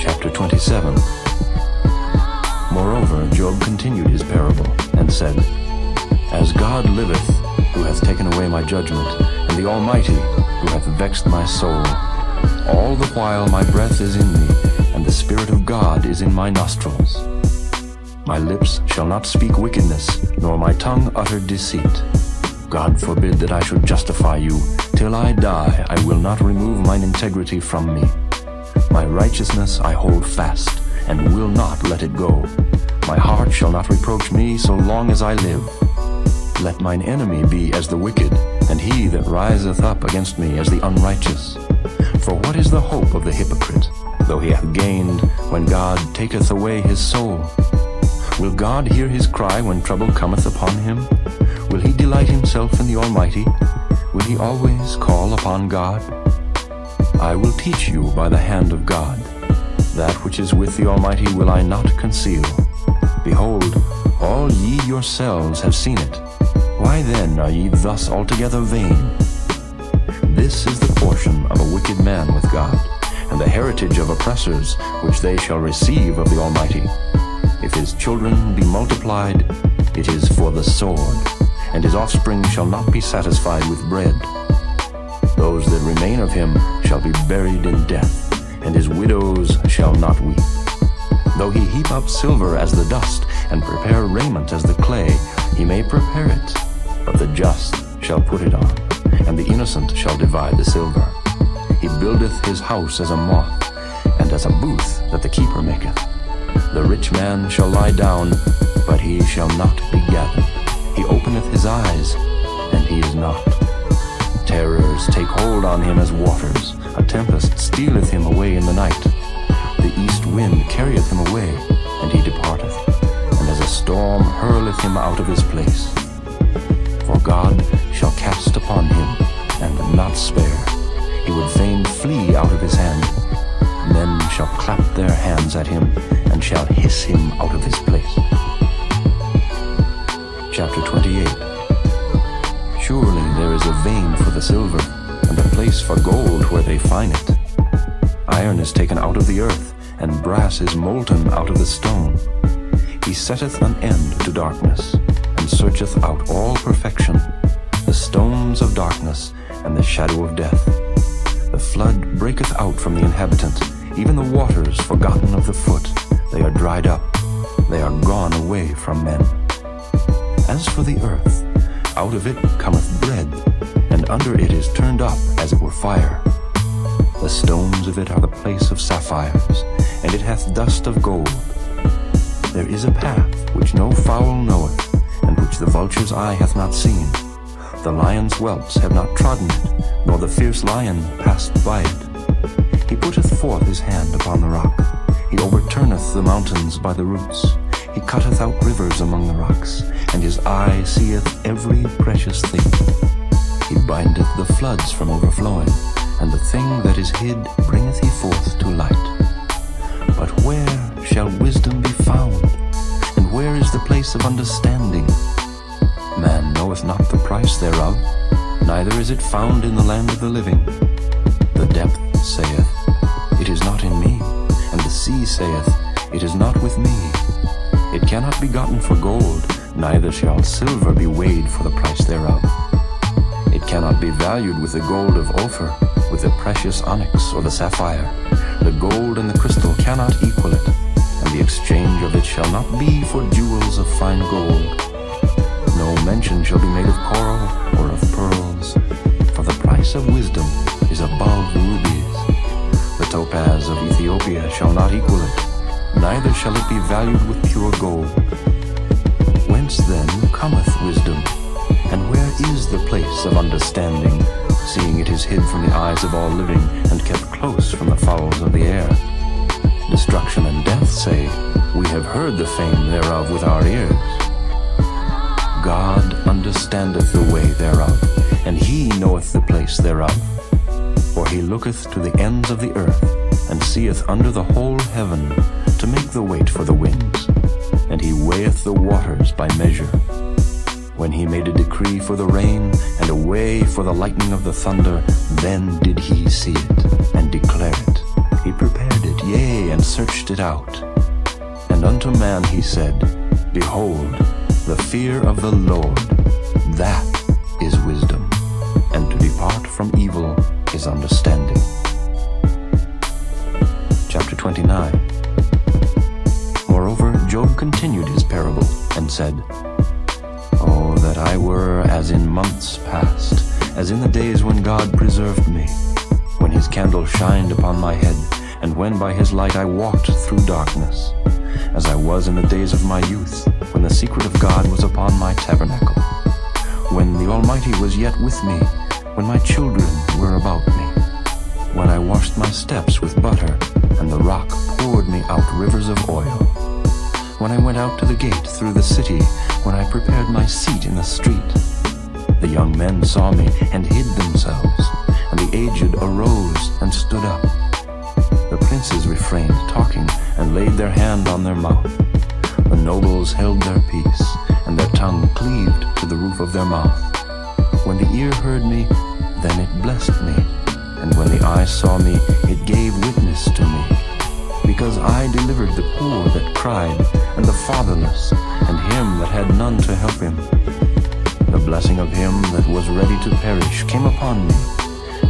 Chapter 27. Moreover, Job continued his parable, and said, As God liveth, who hath taken away my judgment, and the Almighty, who hath vexed my soul, all the while my breath is in me, and the Spirit of God is in my nostrils. My lips shall not speak wickedness, nor my tongue utter deceit. God forbid that I should justify you. Till I die, I will not remove mine integrity from me. My righteousness I hold fast, and will not let it go. My heart shall not reproach me so long as I live. Let mine enemy be as the wicked, and he that riseth up against me as the unrighteous. For what is the hope of the hypocrite, though he hath gained, when God taketh away his soul? Will God hear his cry when trouble cometh upon him? Will he delight himself in the Almighty? Will he always call upon God? I will teach you by the hand of God. That which is with the Almighty will I not conceal. Behold, all ye yourselves have seen it. Why then are ye thus altogether vain? This is the portion of a wicked man with God, and the heritage of oppressors, which they shall receive of the Almighty. If his children be multiplied, it is for the sword, and his offspring shall not be satisfied with bread. Those that remain of him shall be buried in death, and his widows shall not weep. Though he heap up silver as the dust, and prepare raiment as the clay, he may prepare it, but the just shall put it on, and the innocent shall divide the silver. He buildeth his house as a moth, and as a booth that the keeper maketh. The rich man shall lie down, but he shall not be gathered. He openeth his eyes, and he is not. Terrors rivers take hold on him as waters. A tempest stealeth him away in the night. The east wind carrieth him away, and he departeth, and as a storm hurleth him out of his place. For God shall cast upon him, and not spare. He would fain flee out of his hand. Men shall clap their hands at him, and shall hiss him out of his place. Chapter 28. Surely there is a vein for the silver, and a place for gold where they find it. Iron is taken out of the earth, and brass is molten out of the stone. He setteth an end to darkness, and searcheth out all perfection, the stones of darkness, and the shadow of death. The flood breaketh out from the inhabitant, even the waters forgotten of the foot. They are dried up, they are gone away from men. As for the earth, out of it cometh bread, and under it is turned up as it were fire. The stones of it are the place of sapphires, and it hath dust of gold. There is a path which no fowl knoweth, and which the vulture's eye hath not seen. The lion's whelps have not trodden it, nor the fierce lion passed by it. He putteth forth his hand upon the rock. He overturneth the mountains by the roots. He cutteth out rivers among the rocks, and his eye seeth every precious thing. He bindeth the floods from overflowing, and the thing that is hid bringeth he forth to light. But where shall wisdom be found? And where is the place of understanding? Man knoweth not the price thereof, neither is it found in the land of the living. The depth saith, It is not in me, and the sea saith, It is not with me. It cannot be gotten for gold, neither shall silver be weighed for the price thereof. It cannot be valued with the gold of Ophir, with the precious onyx or the sapphire. The gold and the crystal cannot equal it, and the exchange of it shall not be for jewels of fine gold. No mention shall be made of coral or of pearls, for the price of wisdom is above rubies. The topaz of Ethiopia shall not equal it, neither shall it be valued with pure gold. Whence then cometh wisdom? And where is the place of understanding, seeing it is hid from the eyes of all living, and kept close from the fowls of the air? Destruction and death say, We have heard the fame thereof with our ears. God understandeth the way thereof, and he knoweth the place thereof. For he looketh to the ends of the earth, and seeth under the whole heaven, to make the weight for the winds, and he weigheth the waters by measure. When he made a decree for the rain, and a way for the lightning of the thunder, then did he see it, and declare it. He prepared it, yea, and searched it out. And unto man he said, Behold, the fear of the Lord, that is wisdom, and to depart from evil is understanding. Chapter 29. Moreover, Job continued his parable, and said, Oh, that I were as in months past, as in the days when God preserved me, when his candle shined upon my head, and when by his light I walked through darkness, as I was in the days of my youth, when the secret of God was upon my tabernacle, when the Almighty was yet with me, when my children were about me, when I washed my steps with butter, and the rock poured me out rivers of oil, when I went out to the gate through the city, when I prepared my seat in the street. The young men saw me and hid themselves, and the aged arose and stood up. The princes refrained talking, and laid their hand on their mouth. The nobles held their peace, and their tongue cleaved to the roof of their mouth. When the ear heard me, then it blessed me, and when the eye saw me, it gave witness to me. Because I delivered the poor that cried, and the fatherless, and him that had none to help him. The blessing of him that was ready to perish came upon me,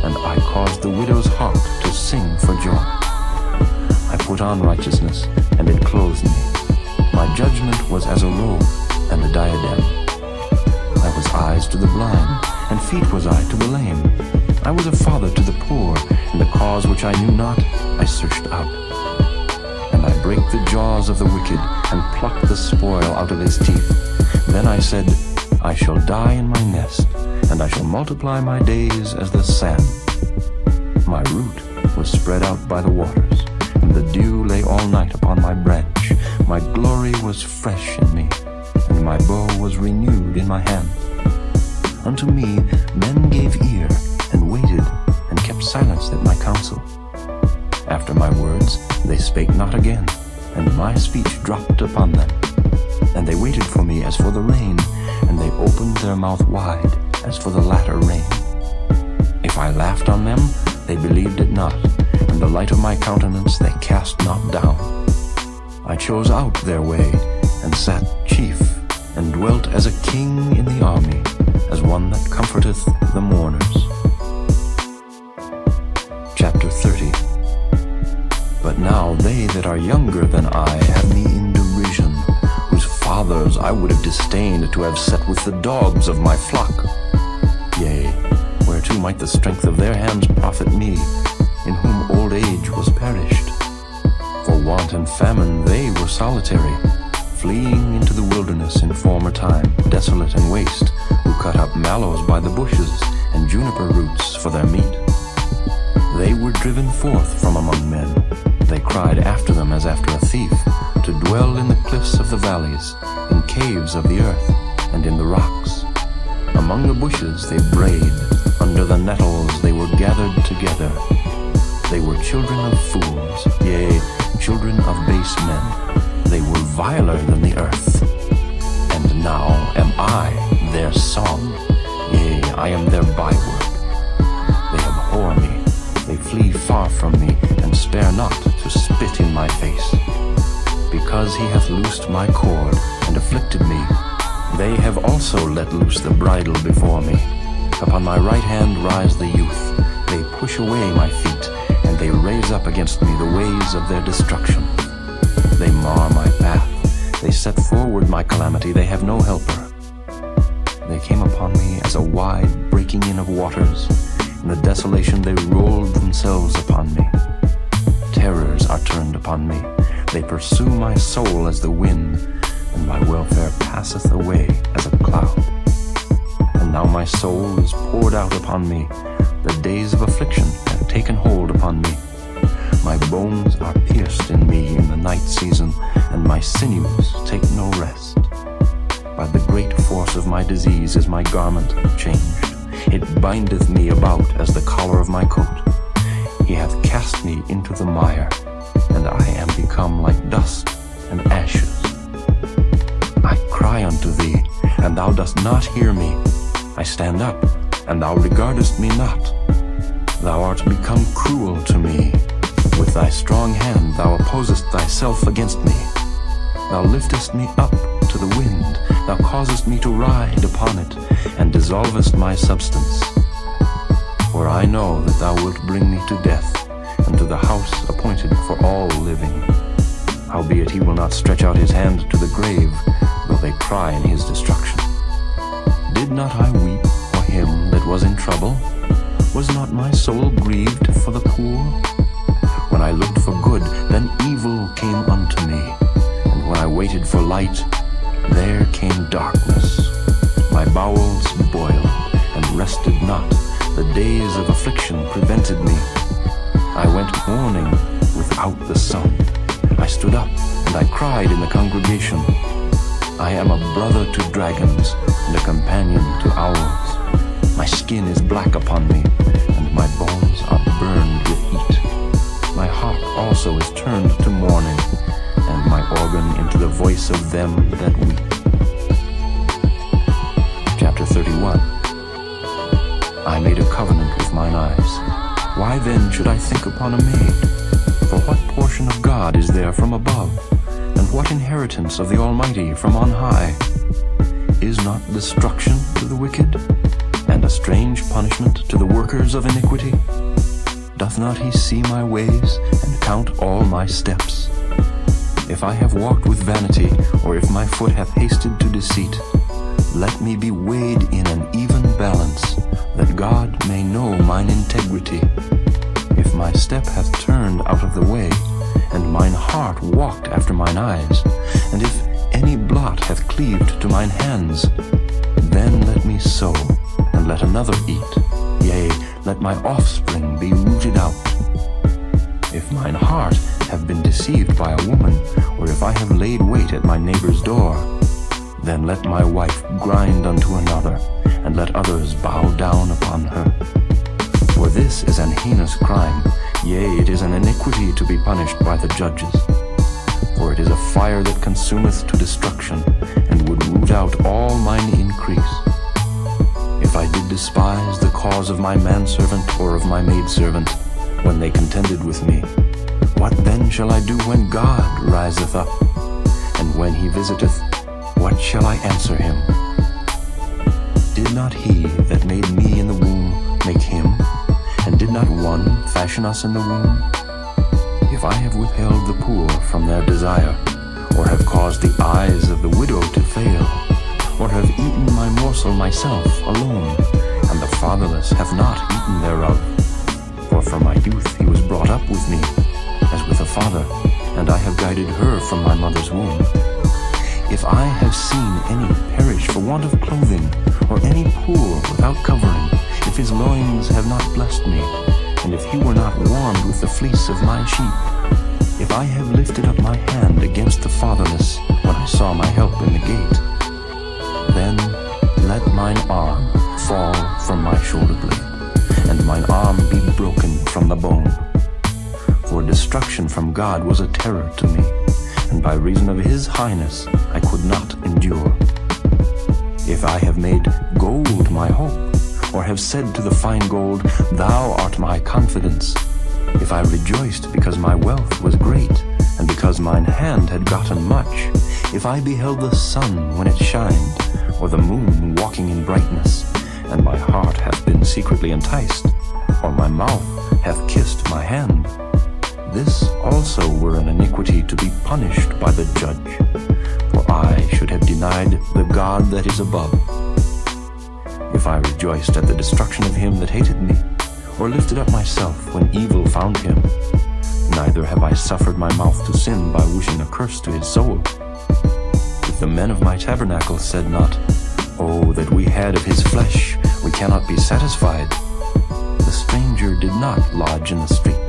and I caused the widow's heart to sing for joy. I put on righteousness, and it clothed me. My judgment was as a robe and a diadem. I was eyes to the blind, and feet was I to the lame. I was a father to the poor, and the cause which I knew not, I searched out. And I brake the jaws of the wicked, and plucked the spoil out of his teeth. Then I said, I shall die in my nest, and I shall multiply my days as the sand. My root was spread out by the waters, and the dew lay all night upon my branch. My glory was fresh in me, and my bow was renewed in my hand. Unto me men gave ear, and waited, and kept silence at my counsel. After my words they spake not again, and my speech dropped upon them. And they waited for me as for the rain, and they opened their mouth wide as for the latter rain. If I laughed on them, they believed it not, and the light of my countenance they cast not down. I chose out their way, and sat chief, and dwelt as a king in the army, as one that comforteth the mourners. Chapter 30. But now they that are younger than I have me in derision, whose fathers I would have disdained to have set with the dogs of my flock. Yea, whereto might the strength of their hands profit me, in whom old age was perished? For want and famine they were solitary, fleeing into the wilderness in former time, desolate and waste, who cut up mallows by the bushes, and juniper roots for their meat. They were driven forth from among men. They cried after them as after a thief, to dwell in the cliffs of the valleys, in caves of the earth, and in the rocks. Among the bushes they brayed, under the nettles they were gathered together. They were children of fools, yea, children of base men. They were viler than the earth. And now am I their song, yea, I am their byword. They abhor me, they flee far from me, and spare not to spit in my face. Because he hath loosed my cord, and afflicted me, they have also let loose the bridle before me. Upon my right hand rise the youth, they push away my feet, and they raise up against me the ways of their destruction. They mar my path, they set forward my calamity, they have no helper. They came upon me as a wide breaking in of waters. In the desolation they rolled themselves upon me. Terrors are turned upon me. They pursue my soul as the wind, and my welfare passeth away as a cloud. And now my soul is poured out upon me. The days of affliction have taken hold upon me. My bones are pierced in me in the night season, and my sinews take no rest. By the great force of my disease is my garment changed. It bindeth me about as the collar of my coat. He hath cast me into the mire, and I am become like dust and ashes. I cry unto thee, and thou dost not hear me. I stand up, and thou regardest me not. Thou art become cruel to me. With thy strong hand thou opposest thyself against me. Thou liftest me up to the wind, thou causest me to ride upon it, and dissolvest my substance. For I know that thou wilt bring me to death, and to the house appointed for all living. Howbeit he will not stretch out his hand to the grave, though they cry in his destruction. Did not I weep for him that was in trouble? Was not my soul grieved for the poor? When I looked for good, then evil came unto me, and when I waited for light, there came darkness. My bowels boiled, and rested not. The days of affliction prevented me. I went mourning without the sun. I stood up, and I cried in the congregation. I am a brother to dragons, and a companion to owls. My skin is black upon me, and my bones are burned with heat. My heart also is turned to mourning, and my organ into the voice of them that weep. Chapter 31. I made a covenant with mine eyes. Why then should I think upon a maid? For what portion of God is there from above, and what inheritance of the Almighty from on high? Is not destruction to the wicked, and a strange punishment to the workers of iniquity? Doth not he see my ways, and count all my steps? If I have walked with vanity, or if my foot hath hasted to deceit, let me be weighed in an even balance, that God may know mine integrity. If my step hath turned out of the way, and mine heart walked after mine eyes, and if any blot hath cleaved to mine hands, then let me sow, and let another eat. Yea, let my offspring be rooted out. If mine heart have been deceived by a woman, or if I have laid wait at my neighbor's door, then let my wife grind unto another, and let others bow down upon her. For this is an heinous crime, yea, it is an iniquity to be punished by the judges. For it is a fire that consumeth to destruction, and would root out all mine increase. If I did despise the cause of my manservant or of my maidservant, when they contended with me, what then shall I do when God riseth up? And when he visiteth, what shall I answer him? Did not he that made me in the womb make him? And did not one fashion us in the womb? If I have withheld the poor from their desire, or have caused the eyes of the widow to fail, or have eaten my morsel myself alone, and the fatherless have not eaten thereof, for from my youth he was brought up with me, as with a father, and I have guided her from my mother's womb. If I have seen any perish for want of clothing, or any poor without covering, if his loins have not blessed me, and if he were not warmed with the fleece of my sheep, if I have lifted up my hand against the fatherless when I saw my help in the gate, then let mine arm fall from my shoulder blade, and mine arm be broken from the bone. For destruction from God was a terror to me, and by reason of his highness I could not endure. If I have made gold my hope, or have said to the fine gold, Thou art my confidence, if I rejoiced because my wealth was great, and because mine hand had gotten much, if I beheld the sun when it shined, or the moon walking in brightness, and my heart hath been secretly enticed, or my mouth hath kissed my hand, this also were an iniquity to be punished by the judge, for I should have denied the God that is above. If I rejoiced at the destruction of him that hated me, or lifted up myself when evil found him, neither have I suffered my mouth to sin by wishing a curse to his soul. If the men of my tabernacle said not, Oh, that we had of his flesh, we cannot be satisfied, the stranger did not lodge in the street,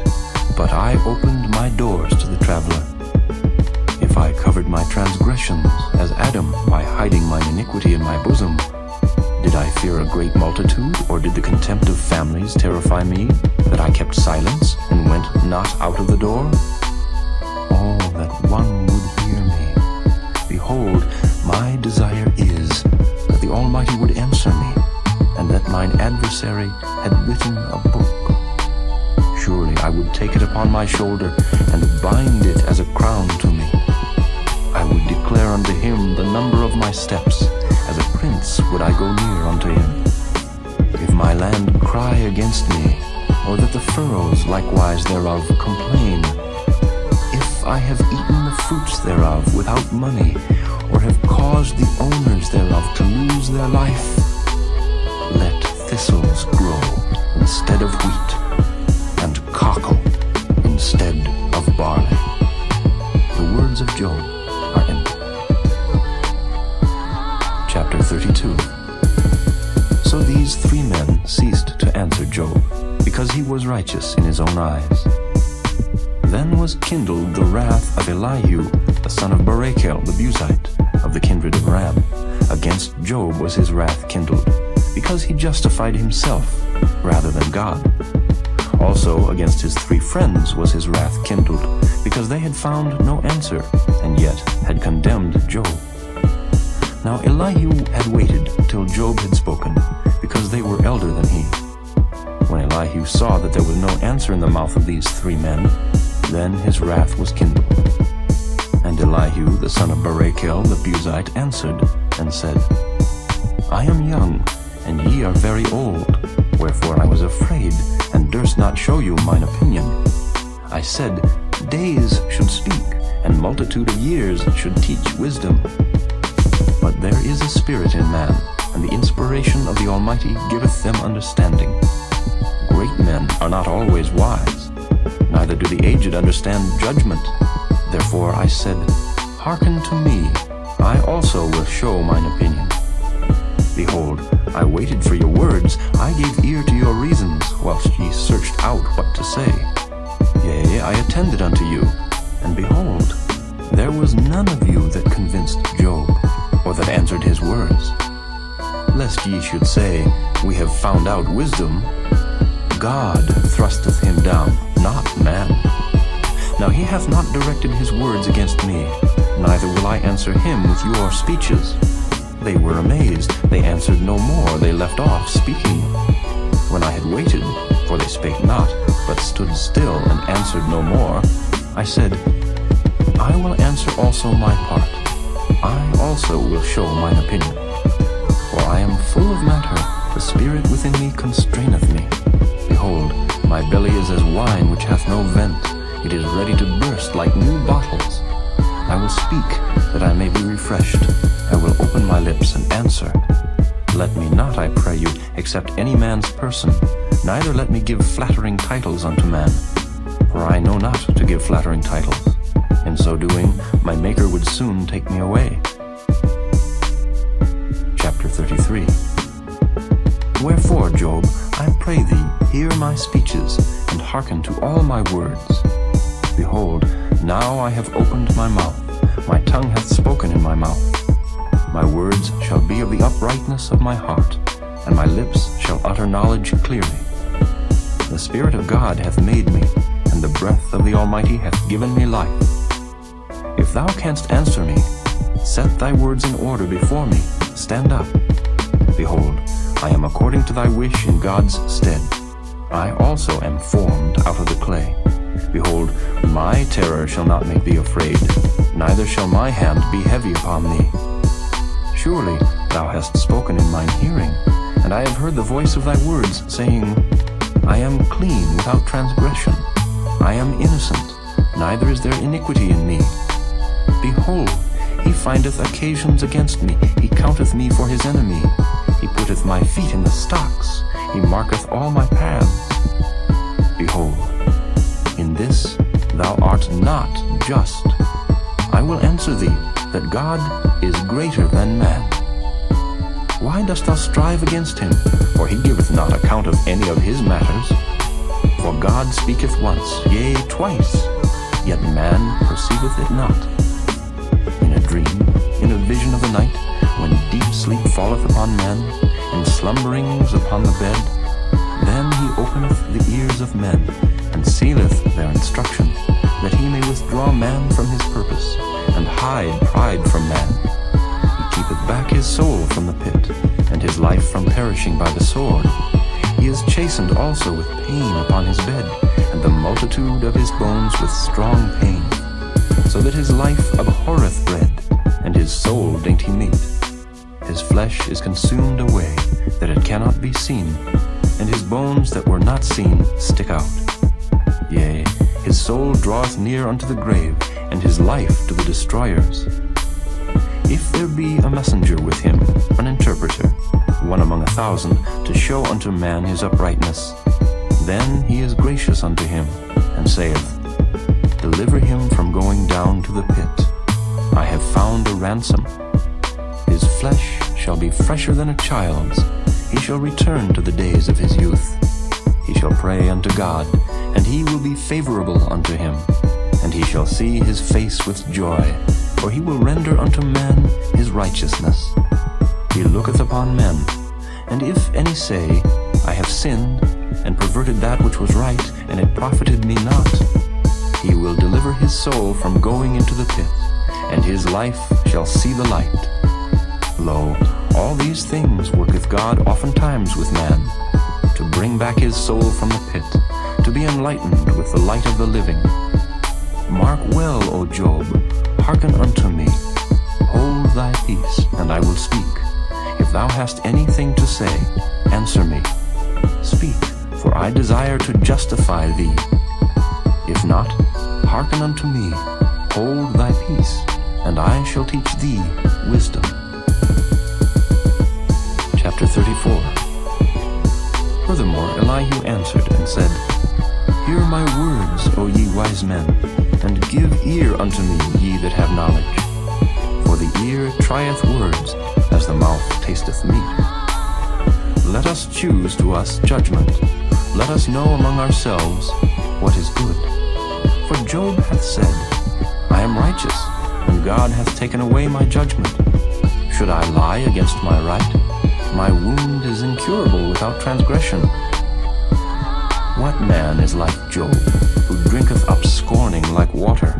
but I opened my doors to the traveler. If I covered my transgressions as Adam by hiding mine iniquity in my bosom, did I fear a great multitude, or did the contempt of families terrify me, that I kept silence and went not out of the door? Oh, that one would hear me. Behold, my desire is that the Almighty would answer me, and that mine adversary had written a book. Surely I would take it upon my shoulder, and bind it as a crown to me. I would declare unto him the number of my steps, as a prince would I go near unto him. If my land cry against me, or that the furrows likewise thereof complain, if I have eaten the fruits thereof without money, or have caused the owners thereof to lose their life, let thistles grow instead of wheat, and cockle instead of barley. The words of Job are ended. Chapter 32. So these three men ceased to answer Job, because he was righteous in his own eyes. Then was kindled the wrath of Elihu, the son of Barachel the Buzite, of the kindred of Ram. Against Job was his wrath kindled, because he justified himself rather than God. Also against his three friends was his wrath kindled, because they had found no answer, and yet had condemned Job. Now Elihu had waited till Job had spoken, because they were elder than he. When Elihu saw that there was no answer in the mouth of these three men, then his wrath was kindled. And Elihu the son of Barachel the Buzite answered, and said, I am young, and ye are very old, wherefore I was afraid, and durst not show you mine opinion. I said, Days should speak, and multitude of years should teach wisdom. But there is a spirit in man, and the inspiration of the Almighty giveth them understanding. Great men are not always wise, neither do the aged understand judgment. Therefore I said, Hearken to me, I also will show mine opinion. Behold, I waited for your words, I gave ear to your reasons, whilst ye searched out what to say. Yea, I attended unto you, and behold, there was none of you that convinced Job, or that answered his words. Lest ye should say, We have found out wisdom, God thrusteth him down, not man. Now he hath not directed his words against me, neither will I answer him with your speeches. They were amazed, they answered no more, they left off speaking. When I had waited, for they spake not, but stood still and answered no more, I said, I will answer also my part. I also will show mine opinion. For I am full of matter, the spirit within me constraineth me. Behold, my belly is as wine which hath no vent, it is ready to burst like new bottles. I will speak, that I may be refreshed. I will open my lips and answer. Let me not, I pray you, accept any man's person, neither let me give flattering titles unto man. For I know not to give flattering titles. In so doing, my Maker would soon take me away. Chapter 33. Wherefore, Job, I pray thee, hear my speeches, and hearken to all my words. Behold, now I have opened my mouth, my tongue hath spoken in my mouth. My words shall be of the uprightness of my heart, and my lips shall utter knowledge clearly. The Spirit of God hath made me, and the breath of the Almighty hath given me life. If thou canst answer me, set thy words in order before me, stand up. Behold, I am according to thy wish in God's stead. I also am formed out of the clay. Behold, my terror shall not make thee afraid, neither shall my hand be heavy upon thee. Surely thou hast spoken in mine hearing, and I have heard the voice of thy words, saying, I am clean without transgression. I am innocent, neither is there iniquity in me. Behold, he findeth occasions against me, he counteth me for his enemy. He putteth my feet in the stocks, he marketh all my paths. Behold, in this thou art not just. I will answer thee, that God is greater than man. Why dost thou strive against him? For he giveth not account of any of his matters. For God speaketh once, yea, twice, yet man perceiveth it not. In a dream, in a vision of the night, when deep sleep falleth upon men, in slumberings upon the bed, then he openeth the ears of men, and sealeth their instruction, that he may withdraw man from his purpose, and hide pride from man. He keepeth back his soul from the pit, and his life from perishing by the sword. He is chastened also with pain upon his bed, and the multitude of his bones with strong pain, so that his life abhorreth bread, and his soul dainty meat. His flesh is consumed away, that it cannot be seen, and his bones that were not seen stick out. Yea, his soul draweth near unto the grave, and his life to the destroyers. If there be a messenger with him, an interpreter, one among 1,000, to show unto man his uprightness, then he is gracious unto him, and saith, Deliver him from going down to the pit. I have found a ransom. His flesh shall be fresher than a child's. He shall return to the days of his youth. He shall pray unto God, and he will be favorable unto him. And he shall see his face with joy, for he will render unto man his righteousness. He looketh upon men, and if any say, I have sinned, and perverted that which was right, and it profited me not, he will deliver his soul from going into the pit, and his life shall see the light. Lo, all these things worketh God oftentimes with man, to bring back his soul from the pit, to be enlightened with the light of the living. Mark well, O Job, hearken unto me. Hold thy peace, and I will speak. If thou hast anything to say, answer me. Speak, for I desire to justify thee. If not, hearken unto me. Hold thy peace, and I shall teach thee wisdom. Chapter 34. Furthermore, Elihu answered and said, Hear my words, O ye wise men, and give ear unto me, ye that have knowledge. For the ear trieth words, as the mouth tasteth meat. let us choose to us judgment. Let us know among ourselves what is good. For Job hath said, I am righteous, and God hath taken away my judgment. Should I lie against my right? My wound is incurable without transgression. What man is like Job, who drinketh up scorning like water,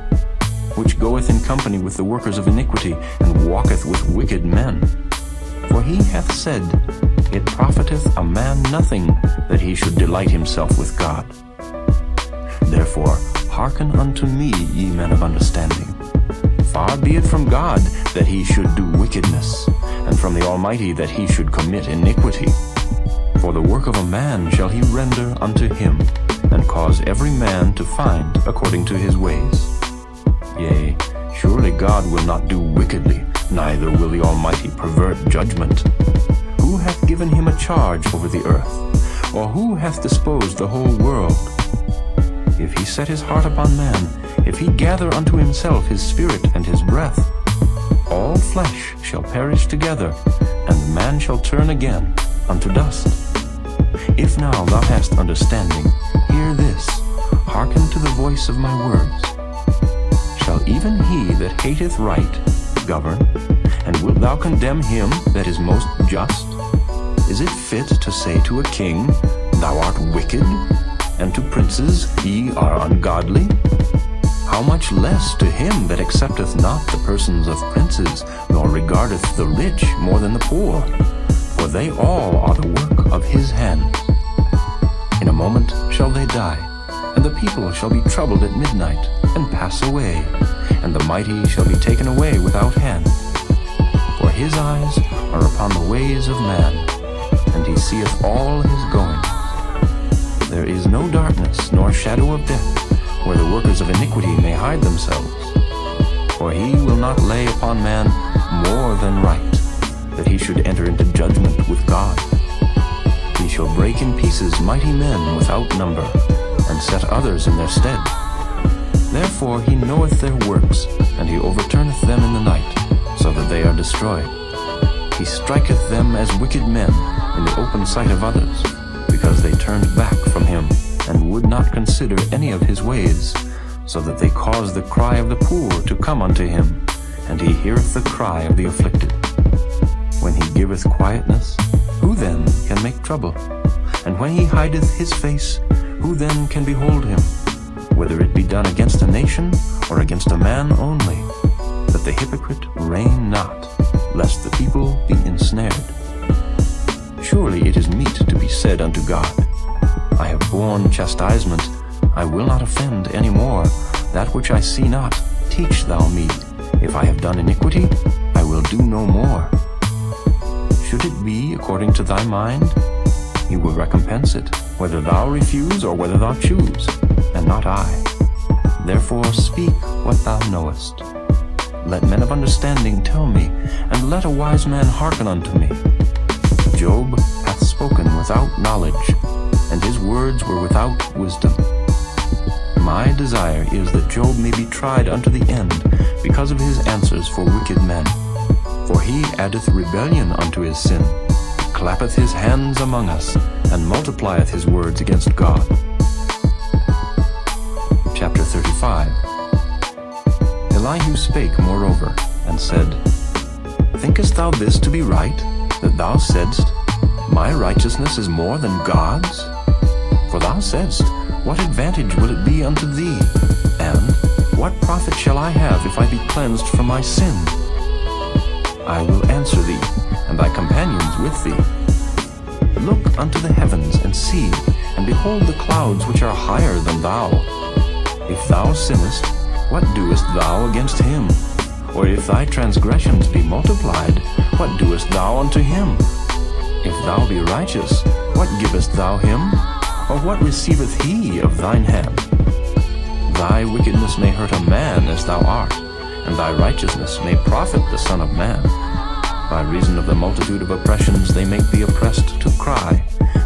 which goeth in company with the workers of iniquity, and walketh with wicked men? For he hath said, It profiteth a man nothing that he should delight himself with God. Therefore hearken unto me, ye men of understanding. Far be it from God that he should do wickedness, and from the Almighty that he should commit iniquity. For the work of a man shall he render unto him, and cause every man to find according to his ways. Yea, surely God will not do wickedly, neither will the Almighty pervert judgment. Who hath given him a charge over the earth? Or who hath disposed the whole world? If he set his heart upon man, if he gather unto himself his spirit and his breath, all flesh shall perish together, and man shall turn again unto dust. If now thou hast understanding, hear this, hearken to the voice of my words. Shall even he that hateth right govern? And wilt thou condemn him that is most just? Is it fit to say to a king, Thou art wicked, and to princes, Ye are ungodly? How much less to him that accepteth not the persons of princes, nor regardeth the rich more than the poor? For they all are the work of his hands. In a moment shall they die, and the people shall be troubled at midnight, and pass away, and the mighty shall be taken away without hand. For his eyes are upon the ways of man, and he seeth all his goings. There is no darkness nor shadow of death, where the workers of iniquity may hide themselves. For he will not lay upon man more than right, that he should enter into judgment with God. He shall break in pieces mighty men without number, and set others in their stead. Therefore he knoweth their works, and he overturneth them in the night, so that they are destroyed. He striketh them as wicked men in the open sight of others, because they turned back from him, and would not consider any of his ways, so that they cause the cry of the poor to come unto him, and he heareth the cry of the afflicted. When he giveth quietness, who then can make trouble? And when he hideth his face, who then can behold him? Whether it be done against a nation, or against a man only, that the hypocrite reign not, lest the people be ensnared. Surely it is meet to be said unto God, I have borne chastisement, I will not offend any more. That which I see not, teach thou me. If I have done iniquity, I will do no more. Should it be according to thy mind, he will recompense it, whether thou refuse or whether thou choose, and not I. Therefore speak what thou knowest. Let men of understanding tell me, and let a wise man hearken unto me. Job hath spoken without knowledge, and his words were without wisdom. My desire is that Job may be tried unto the end, because of his answers for wicked men. For he addeth rebellion unto his sin, clappeth his hands among us, and multiplieth his words against God. Chapter 35. Elihu spake moreover, and said, Thinkest thou this to be right, that thou saidst, My righteousness is more than God's? For thou saidst, What advantage will it be unto thee? And, What profit shall I have if I be cleansed from my sin? I will answer thee, and thy companions with thee. Look unto the heavens, and see, and behold the clouds which are higher than thou. If thou sinnest, what doest thou against him? Or if thy transgressions be multiplied, what doest thou unto him? If thou be righteous, what givest thou him? Or what receiveth he of thine hand? Thy wickedness may hurt a man as thou art, and thy righteousness may profit the Son of Man. By reason of the multitude of oppressions they make the oppressed to cry.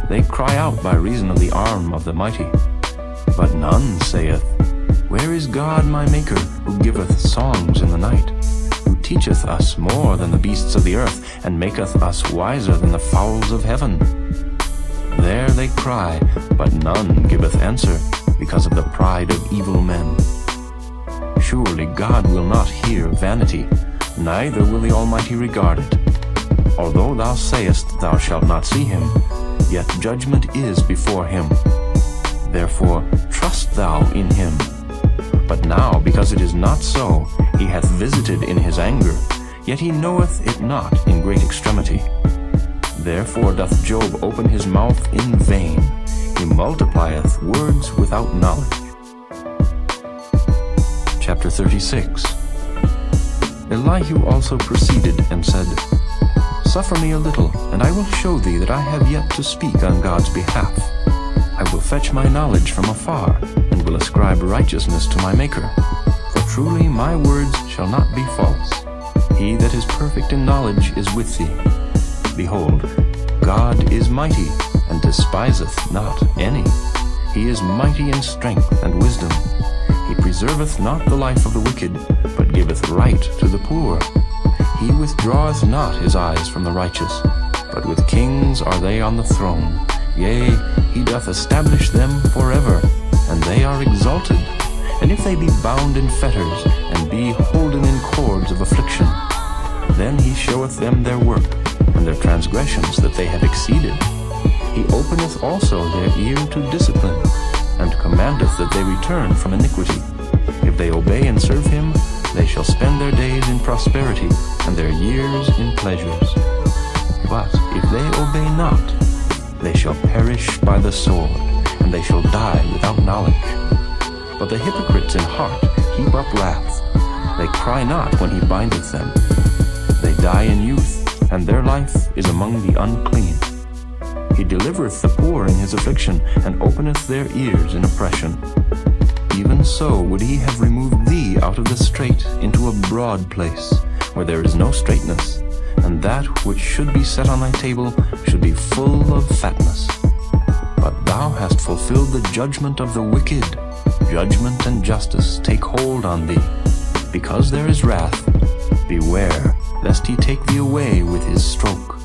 They cry out by reason of the arm of the mighty. But none saith, Where is God my Maker, who giveth songs in the night, who teacheth us more than the beasts of the earth, and maketh us wiser than the fowls of heaven? they cry, but none giveth answer, because of the pride of evil men. Surely God will not hear vanity, neither will the Almighty regard it. Although thou sayest thou shalt not see him, yet judgment is before him. Therefore trust thou in him. But now, because it is not so, he hath visited in his anger, yet he knoweth it not in great extremity. Therefore doth Job open his mouth in vain. He multiplieth words without knowledge. Chapter 36. Elihu also proceeded and said, Suffer me a little, and I will show thee that I have yet to speak on God's behalf. I will fetch my knowledge from afar, and will ascribe righteousness to my Maker. For truly my words shall not be false. He that is perfect in knowledge is with thee. Behold, God is mighty, and despiseth not any. He is mighty in strength and wisdom. He preserveth not the life of the wicked, but giveth right to the poor. He withdraweth not his eyes from the righteous, but with kings are they on the throne. Yea, he doth establish them forever, and they are exalted. And if they be bound in fetters, and be holden in cords of affliction, then he showeth them their work, and their transgressions that they have exceeded. He openeth also their ear to discipline, and commandeth that they return from iniquity. If they obey and serve him, they shall spend their days in prosperity, and their years in pleasures. But if they obey not, they shall perish by the sword, and they shall die without knowledge. But the hypocrites in heart heap up wrath. They cry not when he bindeth them. They die in youth, and their life is among the unclean. He delivereth the poor in his affliction, and openeth their ears in oppression. Even so would he have removed thee out of the strait into a broad place, where there is no straightness, and that which should be set on thy table should be full of fatness. But thou hast fulfilled the judgment of the wicked. Judgment and justice take hold on thee. Because there is wrath, beware, lest he take thee away with his stroke.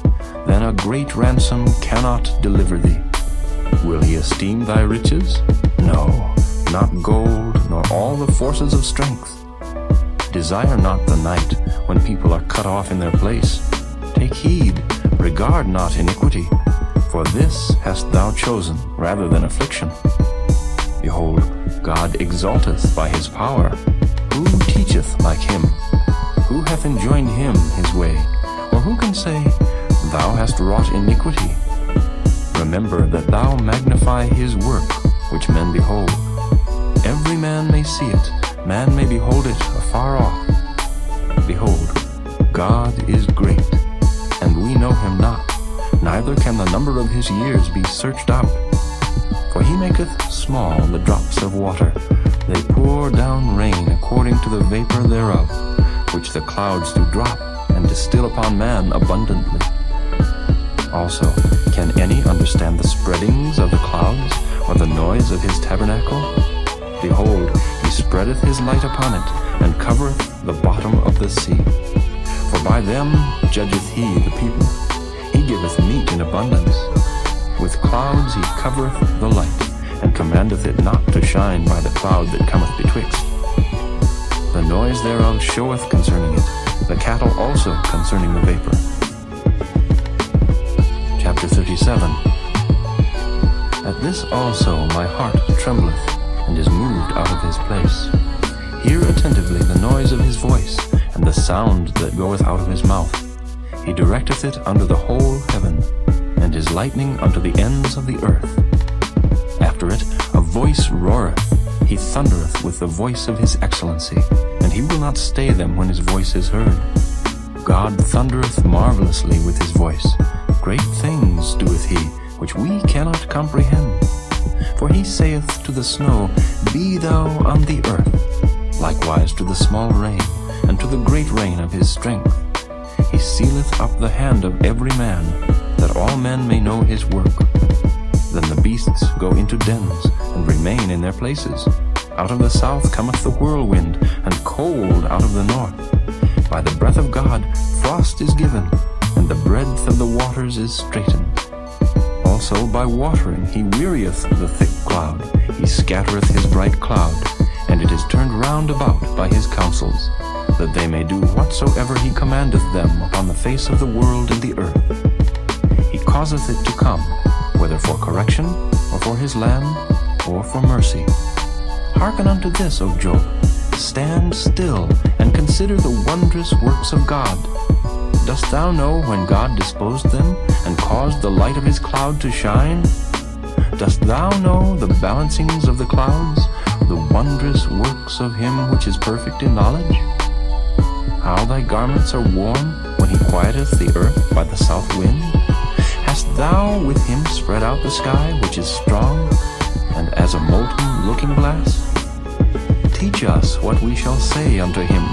Then a great ransom cannot deliver thee. Will he esteem thy riches? No, not gold, nor all the forces of strength. Desire not the night, when people are cut off in their place. Take heed, regard not iniquity, for this hast thou chosen rather than affliction. Behold, God exalteth by his power. Who teacheth like him? Who hath enjoined him his way? Or who can say, Thou hast wrought iniquity? Remember that thou magnify his work, which men behold. Every man may see it, man may behold it afar off. Behold, God is great, and we know him not, neither can the number of his years be searched out. For he maketh small the drops of water, they pour down rain according to the vapor thereof, which the clouds do drop, and distill upon man abundantly. Also, can any understand the spreadings of the clouds, or the noise of his tabernacle? Behold, he spreadeth his light upon it, and covereth the bottom of the sea. For by them judgeth he the people. He giveth meat in abundance. With clouds he covereth the light, and commandeth it not to shine by the cloud that cometh betwixt. The noise thereof showeth concerning it, the cattle also concerning the vapor. Chapter 37. At this also my heart trembleth, and is moved out of his place. Hear attentively the noise of his voice, and the sound that goeth out of his mouth. He directeth it under the whole heaven, and his lightning unto the ends of the earth. After it a voice roareth, he thundereth with the voice of his excellency, and he will not stay them when his voice is heard. God thundereth marvelously with his voice. Great things doeth he, which we cannot comprehend. For he saith to the snow, Be thou on the earth, likewise to the small rain, and to the great rain of his strength. He sealeth up the hand of every man, that all men may know his work. Then the beasts go into dens, and remain in their places. Out of the south cometh the whirlwind, and cold out of the north. By the breath of God frost is given, and the breadth of the waters is straitened. also by watering he wearieth the thick cloud. He scattereth his bright cloud, and it is turned round about by his counsels, that they may do whatsoever he commandeth them upon the face of the world and the earth. He causeth it to come, whether for correction, or for his land, or for mercy. Hearken unto this, O Job. Stand still, and consider the wondrous works of God. Dost thou know when God disposed them, and caused the light of his cloud to shine? Dost thou know the balancings of the clouds, the wondrous works of him which is perfect in knowledge? How thy garments are warm when he quieteth the earth by the south wind? Hast thou with him spread out the sky, which is strong, and as a molten looking-glass? Teach us what we shall say unto him,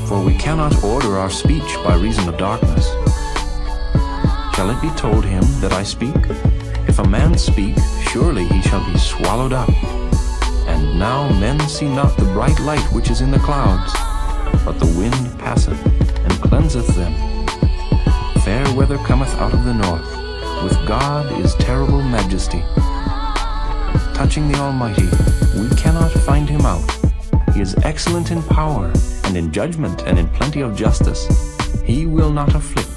for we cannot order our speech by reason of darkness. Shall it be told him that I speak? If a man speak, surely he shall be swallowed up. And now men see not the bright light which is in the clouds, but the wind passeth and cleanseth them. Fair weather cometh out of the north. With God is terrible majesty. Touching the Almighty, we cannot find him out. He is excellent in power, and in judgment, and in plenty of justice. He will not afflict.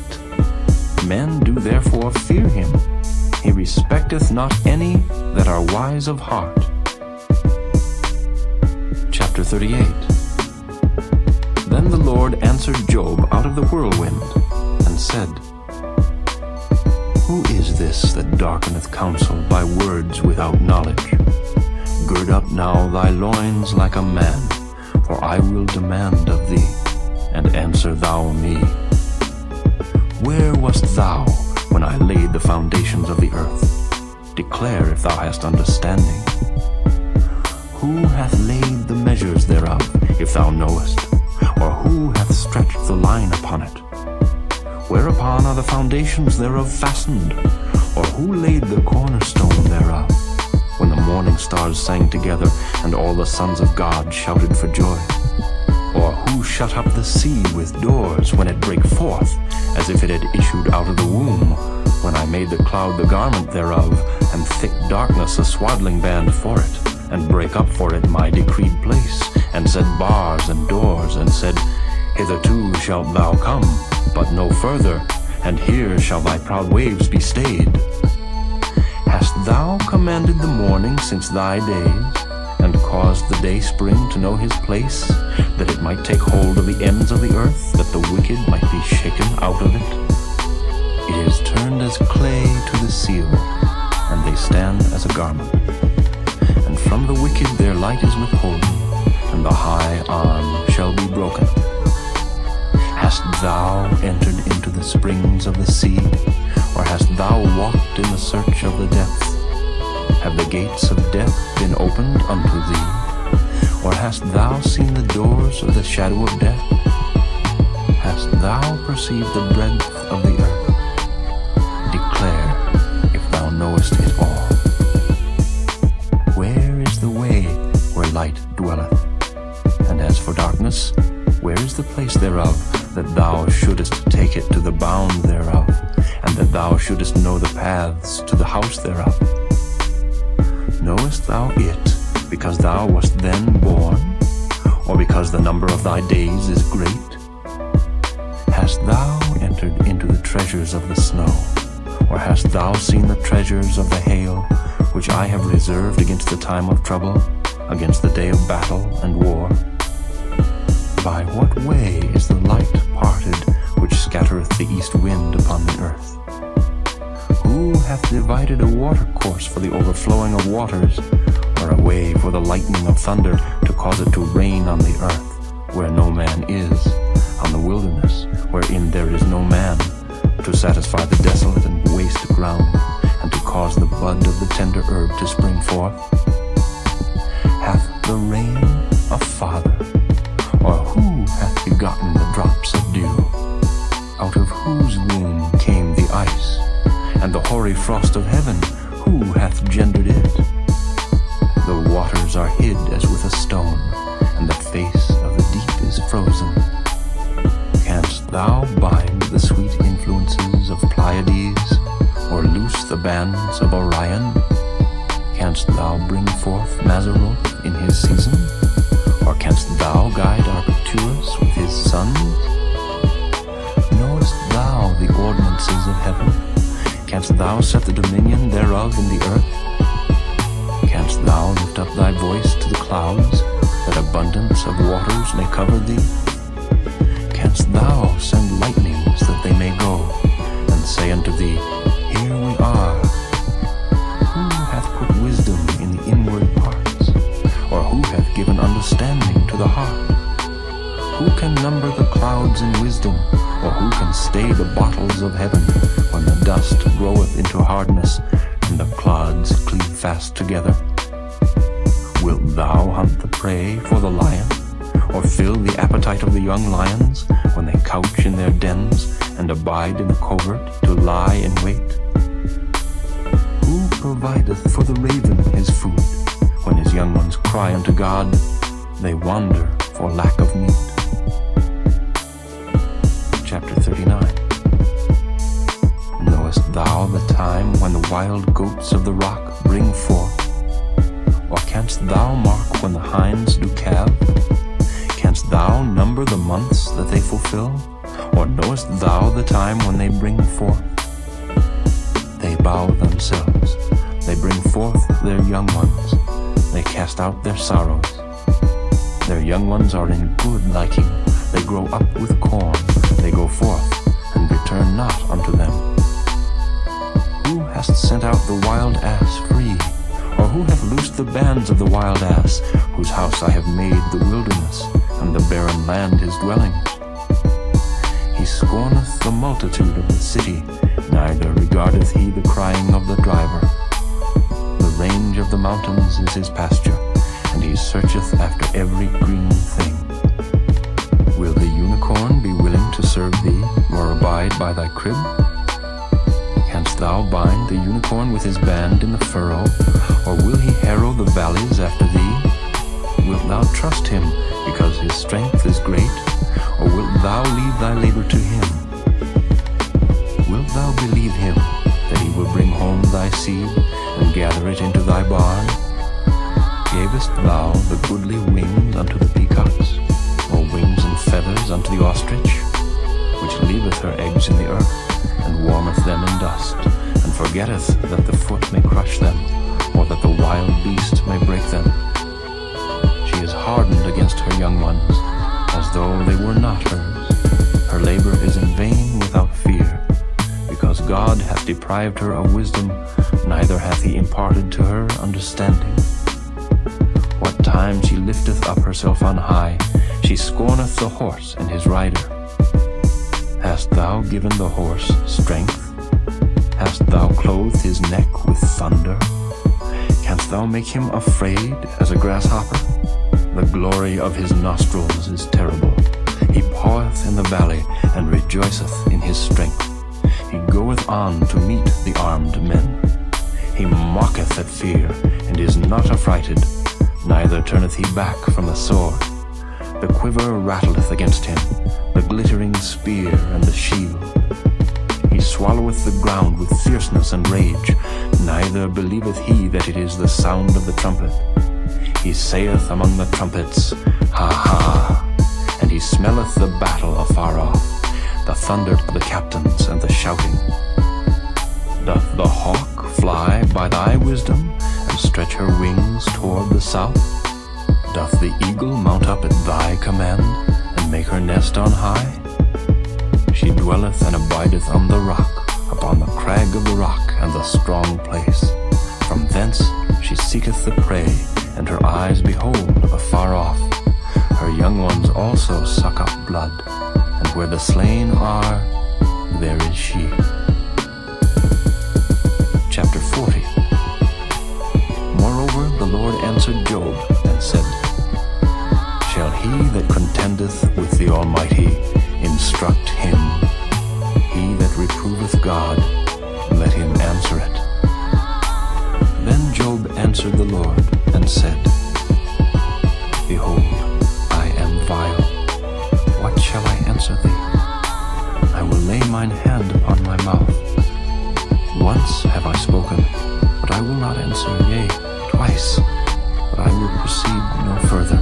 Men do therefore fear him. He respecteth not any that are wise of heart. Chapter 38. Then the Lord answered Job out of the whirlwind, and said, Who is this that darkeneth counsel by words without knowledge? Gird up now thy loins like a man, for I will demand of thee, and answer thou me. Where wast thou when I laid the foundations of the earth? Declare if thou hast understanding. Who hath laid the measures thereof, if thou knowest? Or who hath stretched the line upon it? Whereupon are the foundations thereof fastened? Or who laid the cornerstone thereof? When the morning stars sang together, and all the sons of God shouted for joy? Or who shut up the sea with doors, when it brake forth, as if it had issued out of the womb, when I made the cloud the garment thereof, and thick darkness a swaddling band for it, and brake up for it my decreed place, and set bars and doors, and said, Hitherto shalt thou come, but no further, and here shall thy proud waves be stayed. Hast thou commanded the morning since thy days, and caused the day spring to know his place, that it might take hold of the ends of the earth, that the wicked might be shaken out of it? It is turned as clay to the seal, and they stand as a garment. And from the wicked their light is withholden, and the high arm shall be broken. Hast thou entered into the springs of the sea, or hast thou walked in the search of the depths? Have the gates of death been opened unto thee? Or hast thou seen the doors of the shadow of death? Hast thou perceived the breadth of the earth? Declare, if thou knowest it all. Where is the way where light dwelleth? And as for darkness, where is the place thereof, that thou shouldest take it to the bound thereof, and that thou shouldest know the paths to the house thereof? Knowest thou it, because thou wast then born, or because the number of thy days is great? Hast thou entered into the treasures of the snow, or hast thou seen the treasures of the hail, which I have reserved against the time of trouble, against the day of battle and war? By what way is the light parted, which scattereth the east wind upon the earth? Who hath divided a watercourse for the overflowing of waters, or a way for the lightning of thunder, to cause it to rain on the earth, where no man is, on the wilderness, wherein there is no man, to satisfy the desolate and waste ground, and to cause the bud of the tender herb to spring forth? Hath the rain a father? Or who hath begotten the drops of dew? Out of whose womb came the ice, and the hoary frost of heaven? Who hath gendered it? The waters are hid as with a stone, and the face of the deep is frozen. Canst thou bind the sweet influences of Pleiades, or loose the bands of clouds, that abundance of waters may cover thee? Canst thou send lightnings that they may go, and say unto thee, Here we are? Who hath put wisdom in the inward parts? Or who hath given understanding to the heart? Who can number the clouds in wisdom, or who can stay the bottles of heaven, when the dust groweth into hardness, and the clods cleave fast together? Wilt thou hunt the prey for the lion, or fill the appetite of the young lions, when they couch in their dens, and abide in the covert to lie in wait? Who provideth for the raven his food? When his young ones cry unto God, they wander for lack of meat. Chapter 39. Knowest thou the time when the wild goats of the rock bring forth? Or canst thou mark when the hinds do calve? Canst thou number the months that they fulfill? Or knowest thou the time when they bring forth? They bow themselves, they bring forth their young ones, they cast out their sorrows. Their young ones are in good liking, they grow up with corn, they go forth, and return not unto them. Who hast sent out the wild ass free? Or who hath loosed the bands of the wild ass, whose house I have made the wilderness, and the barren land his dwellings? He scorneth the multitude of the city, neither regardeth he the crying of the driver. The range of the mountains is his pasture, and he searcheth after every green thing. Will the unicorn be willing to serve thee, or abide by thy crib? Canst thou bind the unicorn with his band in the furrow, or will he harrow the valleys after thee? Wilt thou trust him, because his strength is great, or wilt thou leave thy labor to him? Wilt thou believe him, that he will bring home thy seed, and gather it into thy barn? Gavest thou the goodly wings unto the peacocks, or wings and feathers unto the ostrich, which leaveth her eggs in the earth, and warmeth them in dust, and forgetteth that the foot may crush them, or that the wild beast may break them? She is hardened against her young ones, as though they were not hers. Her labor is in vain without fear, because God hath deprived her of wisdom, neither hath he imparted to her understanding. What time she lifteth up herself on high, she scorneth the horse and his rider. Hast thou given the horse strength? Hast thou clothed his neck with thunder? Canst thou make him afraid as a grasshopper? The glory of his nostrils is terrible. He paweth in the valley, and rejoiceth in his strength. He goeth on to meet the armed men. He mocketh at fear, and is not affrighted, neither turneth he back from the sword. The quiver rattleth against him, the glittering spear and the shield. He swalloweth the ground with fierceness and rage, neither believeth he that it is the sound of the trumpet. He saith among the trumpets, Ha ha! And he smelleth the battle afar off, the thunder of the captains and the shouting. Doth the hawk fly by thy wisdom, and stretch her wings toward the south? Doth the eagle mount up at thy command, and make her nest on high? She dwelleth and abideth on the rock, upon the crag of the rock and the strong place. From thence she seeketh the prey, and her eyes behold afar off. Her young ones also suck up blood, and where the slain are, there is she. Chapter 40. Moreover, the Lord answered Job, and said, Shall he that contendeth with the Almighty instruct him? He that reproveth God, let him answer it. Then Job answered the Lord, and said, Behold, I am vile. What shall I answer thee? I will lay mine hand upon my mouth. Once have I spoken, but I will not answer, yea, twice, but I will proceed no further.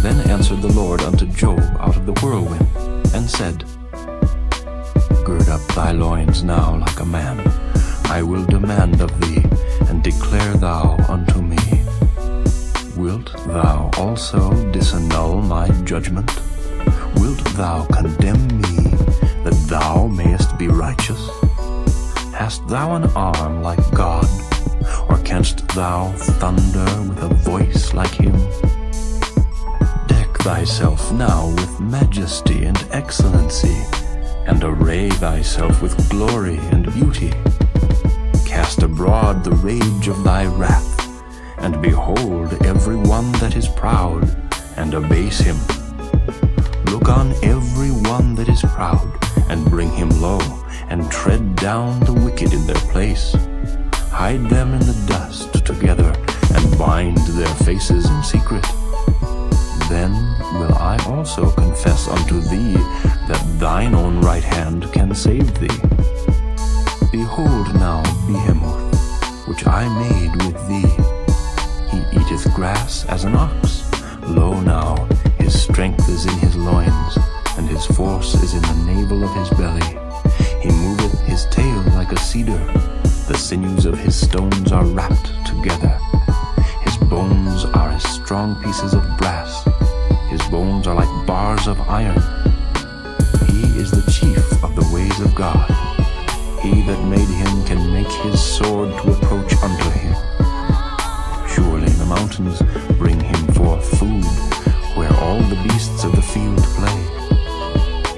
Then answered the Lord unto Job out of the whirlwind, and said, Gird up thy loins now like a man. I will demand of thee, and declare thou unto me. also disannul my judgment? Wilt thou condemn me, that thou mayest be righteous? Hast thou an arm like God, or canst thou thunder with a voice like him? Deck thyself now with majesty and excellency, and array thyself with glory and beauty. Cast abroad the rage of thy wrath, and behold every one that is proud, and abase him. Look on every one that is proud, and bring him low, and tread down the wicked in their place. Hide them in the dust together, and bind their faces in secret. Then will I also confess unto thee that thine own right hand can save thee. Behold now Behemoth, which I made with thee. He eateth grass as an ox. Lo now, his strength is in his loins, and his force is in the navel of his belly. He moveth his tail like a cedar. The sinews of his stones are wrapped together. His bones are as strong pieces of brass. His bones are like bars of iron. He is the chief of the ways of God. He that made him can make his sword to approach unto him. Surely the mountains bring him forth food, where all the beasts of the field play.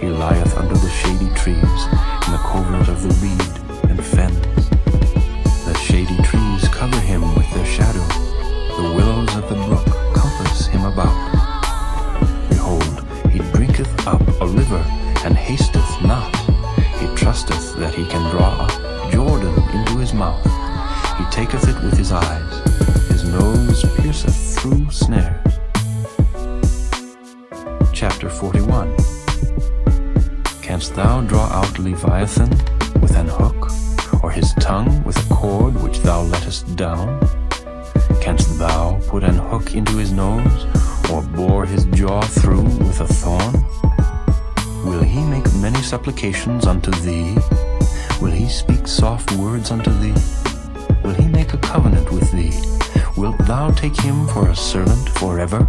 He lieth under the shady trees, in the covert of the reed and fens. The shady trees cover him with their shadow. The willows of the brook compass him about. Behold, he drinketh up a river, and hasteth not. He trusteth that he can draw up Jordan into his mouth. He taketh it with his eyes. His nose pierceth through snares. Chapter 41. Canst thou draw out Leviathan with an hook, or his tongue with a cord which thou lettest down? Canst thou put an hook into his nose, or bore his jaw through with a thorn? Will he make many supplications unto thee? Will he speak soft words unto thee? Will he make a covenant with thee? Wilt thou take him for a servant forever?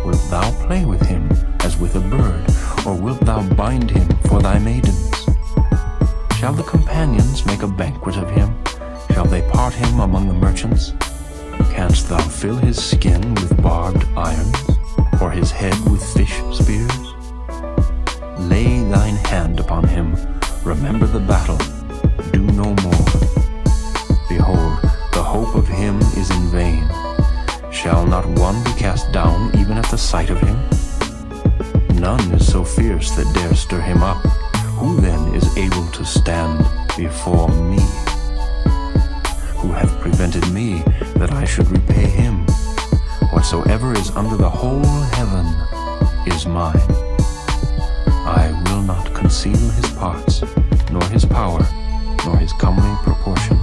Wilt thou play with him as with a bird, or wilt thou bind him for thy maidens? Shall the companions make a banquet of him? Shall they part him among the merchants? Canst thou fill his skin with barbed irons, or his head with fish spears? Lay thine hand upon him, remember the battle, do no more. Behold, the hope of him is in vain. Shall not one be cast down even at the sight of him? None is so fierce that dare stir him up. Who then is able to stand before me? Who hath prevented me that I should repay him? Whatsoever is under the whole heaven is mine. I will not conceal his parts, nor his power, nor his comely proportion.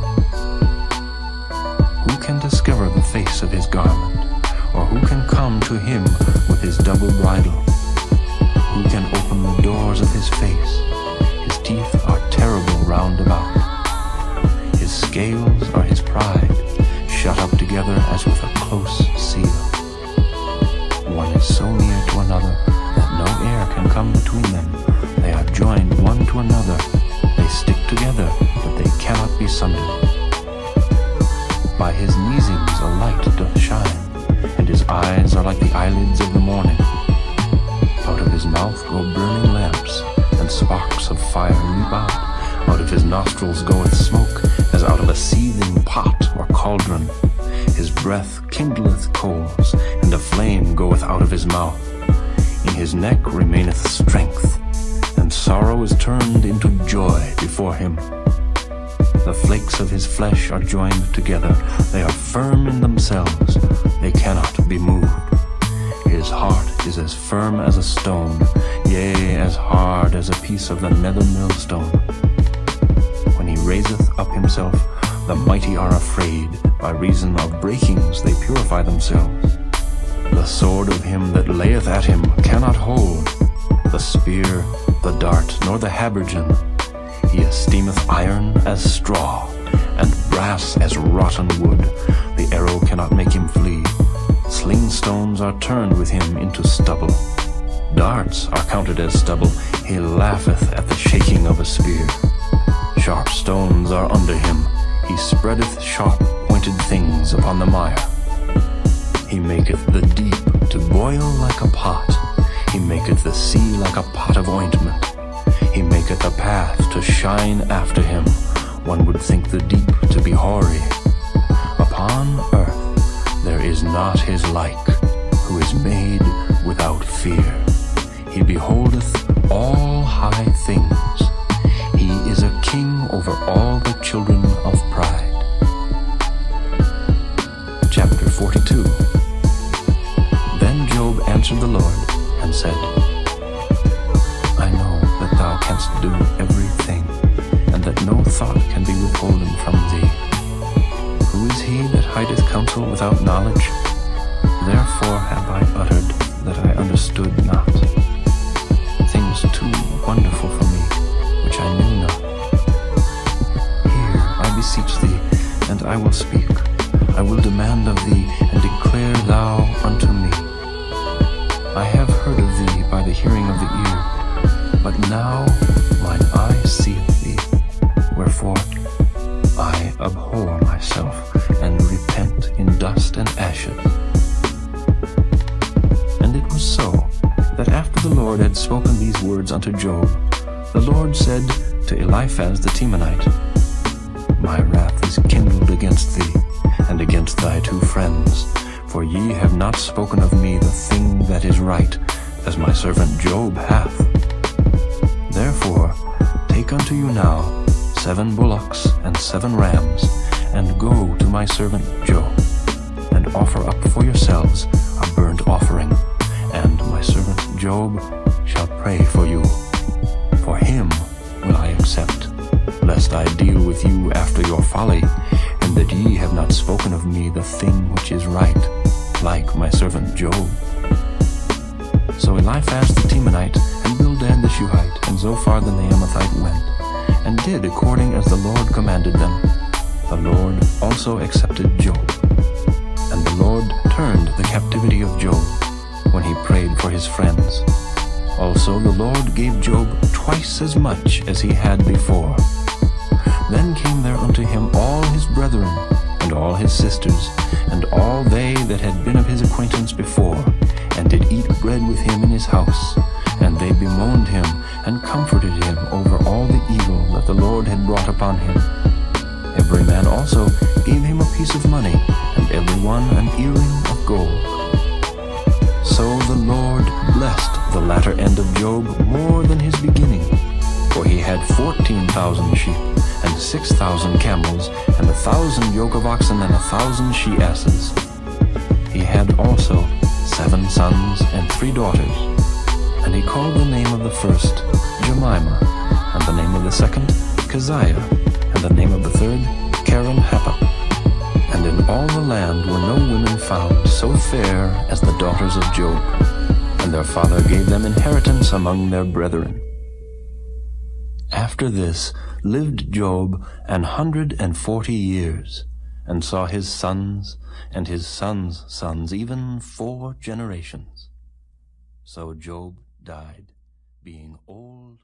Who can discover the face of his garment, or who can come to him with his double bridle? Who can open the doors of his face? His teeth are terrible round about. His scales are his pride, shut up together as with a close seal. One is so near to another that no air can come between them. They are joined one to another. They stick together, but they cannot be sundered. By his neesings a light doth shine, and his eyes are like the eyelids of the morning. Out of his mouth go burning lamps, and sparks of fire leap out. Out of his nostrils goeth smoke, as out of a seething pot or cauldron. His breath kindleth coals, and a flame goeth out of his mouth. In his neck remaineth strength, and sorrow is turned into joy before him. The flakes of his flesh are joined together. They are firm in themselves. They cannot be moved. His heart is as firm as a stone, yea, as hard as a piece of the nether millstone. When he raiseth up himself, the mighty are afraid. By reason of breakings they purify themselves. The sword of him that layeth at him cannot hold, the spear, the dart, nor the habergeon. He esteemeth iron as straw, and brass as rotten wood. The arrow cannot make him flee. Slingstone stones are turned with him into stubble. Darts are counted as stubble. He laugheth at the shaking of a spear. Sharp stones are under him. He spreadeth sharp pointed things upon the mire. He maketh the deep to boil like a pot. He maketh the sea like a pot of ointment. He maketh a path to shine after him. One would think the deep to be hoary. Upon earth there is not his like, who is made without fear. He beholdeth all high things. He is a king over all the children of pride. Chapter 42. Then Job answered the Lord and said, I know that thou canst do everything, and that no thought can be withholden from thee. Who is he that hideth counsel without knowledge? Therefore have I uttered that I understood not. Things too wonderful for me, which I knew not. Hear, I beseech thee, and I will speak. I will demand of thee, and declare thou unto me. I have heard of thee by the hearing of the ear, but now mine eye seeth thee. Wherefore I abhor myself, and repent in dust and ashes. And it was so, that after the Lord had spoken these words unto Job, the Lord said to Eliphaz the Temanite, My wrath is kindled against thee, and against thy two friends, for ye have not spoken of me the thing that is right, as my servant Job hath. Therefore take unto you now 7 bullocks and 7 rams, and go to my servant Job, and offer up for yourselves a burnt offering, and my servant Job shall pray for you. For him will I accept, lest I deal with you after your folly, and that ye have not spoken of me the thing which is right, like my servant Job. So Eliphaz the Temanite, and Bildad the Shuhite, and Zophar the Naamathite went, and did according as the Lord commanded them. The Lord also accepted Job. And the Lord turned the captivity of Job, when he prayed for his friends. Also the Lord gave Job twice as much as he had before. Then came there unto him all his brethren, and all his sisters, and all they that had been of his acquaintance before, and did eat bread with him in his house. And they bemoaned him, and comforted him over all the evil that the Lord had brought upon him. Every man also gave him a piece of money, and every one an earring of gold. So the Lord blessed the latter end of Job more than his beginning, for he had 14,000 sheep, and 6,000 camels, and 1,000 yoke of oxen, and 1,000 she-asses. He had also 7 sons and 3 daughters, and he called the name of the first Jemimah, and the name of the second Keziah, and the name of the third Keren-happuch. And in all the land were no women found so fair as the daughters of Job, and their father gave them inheritance among their brethren. After this lived Job 140 years, and saw his sons and his sons' sons, even 4 generations. So Job died, being old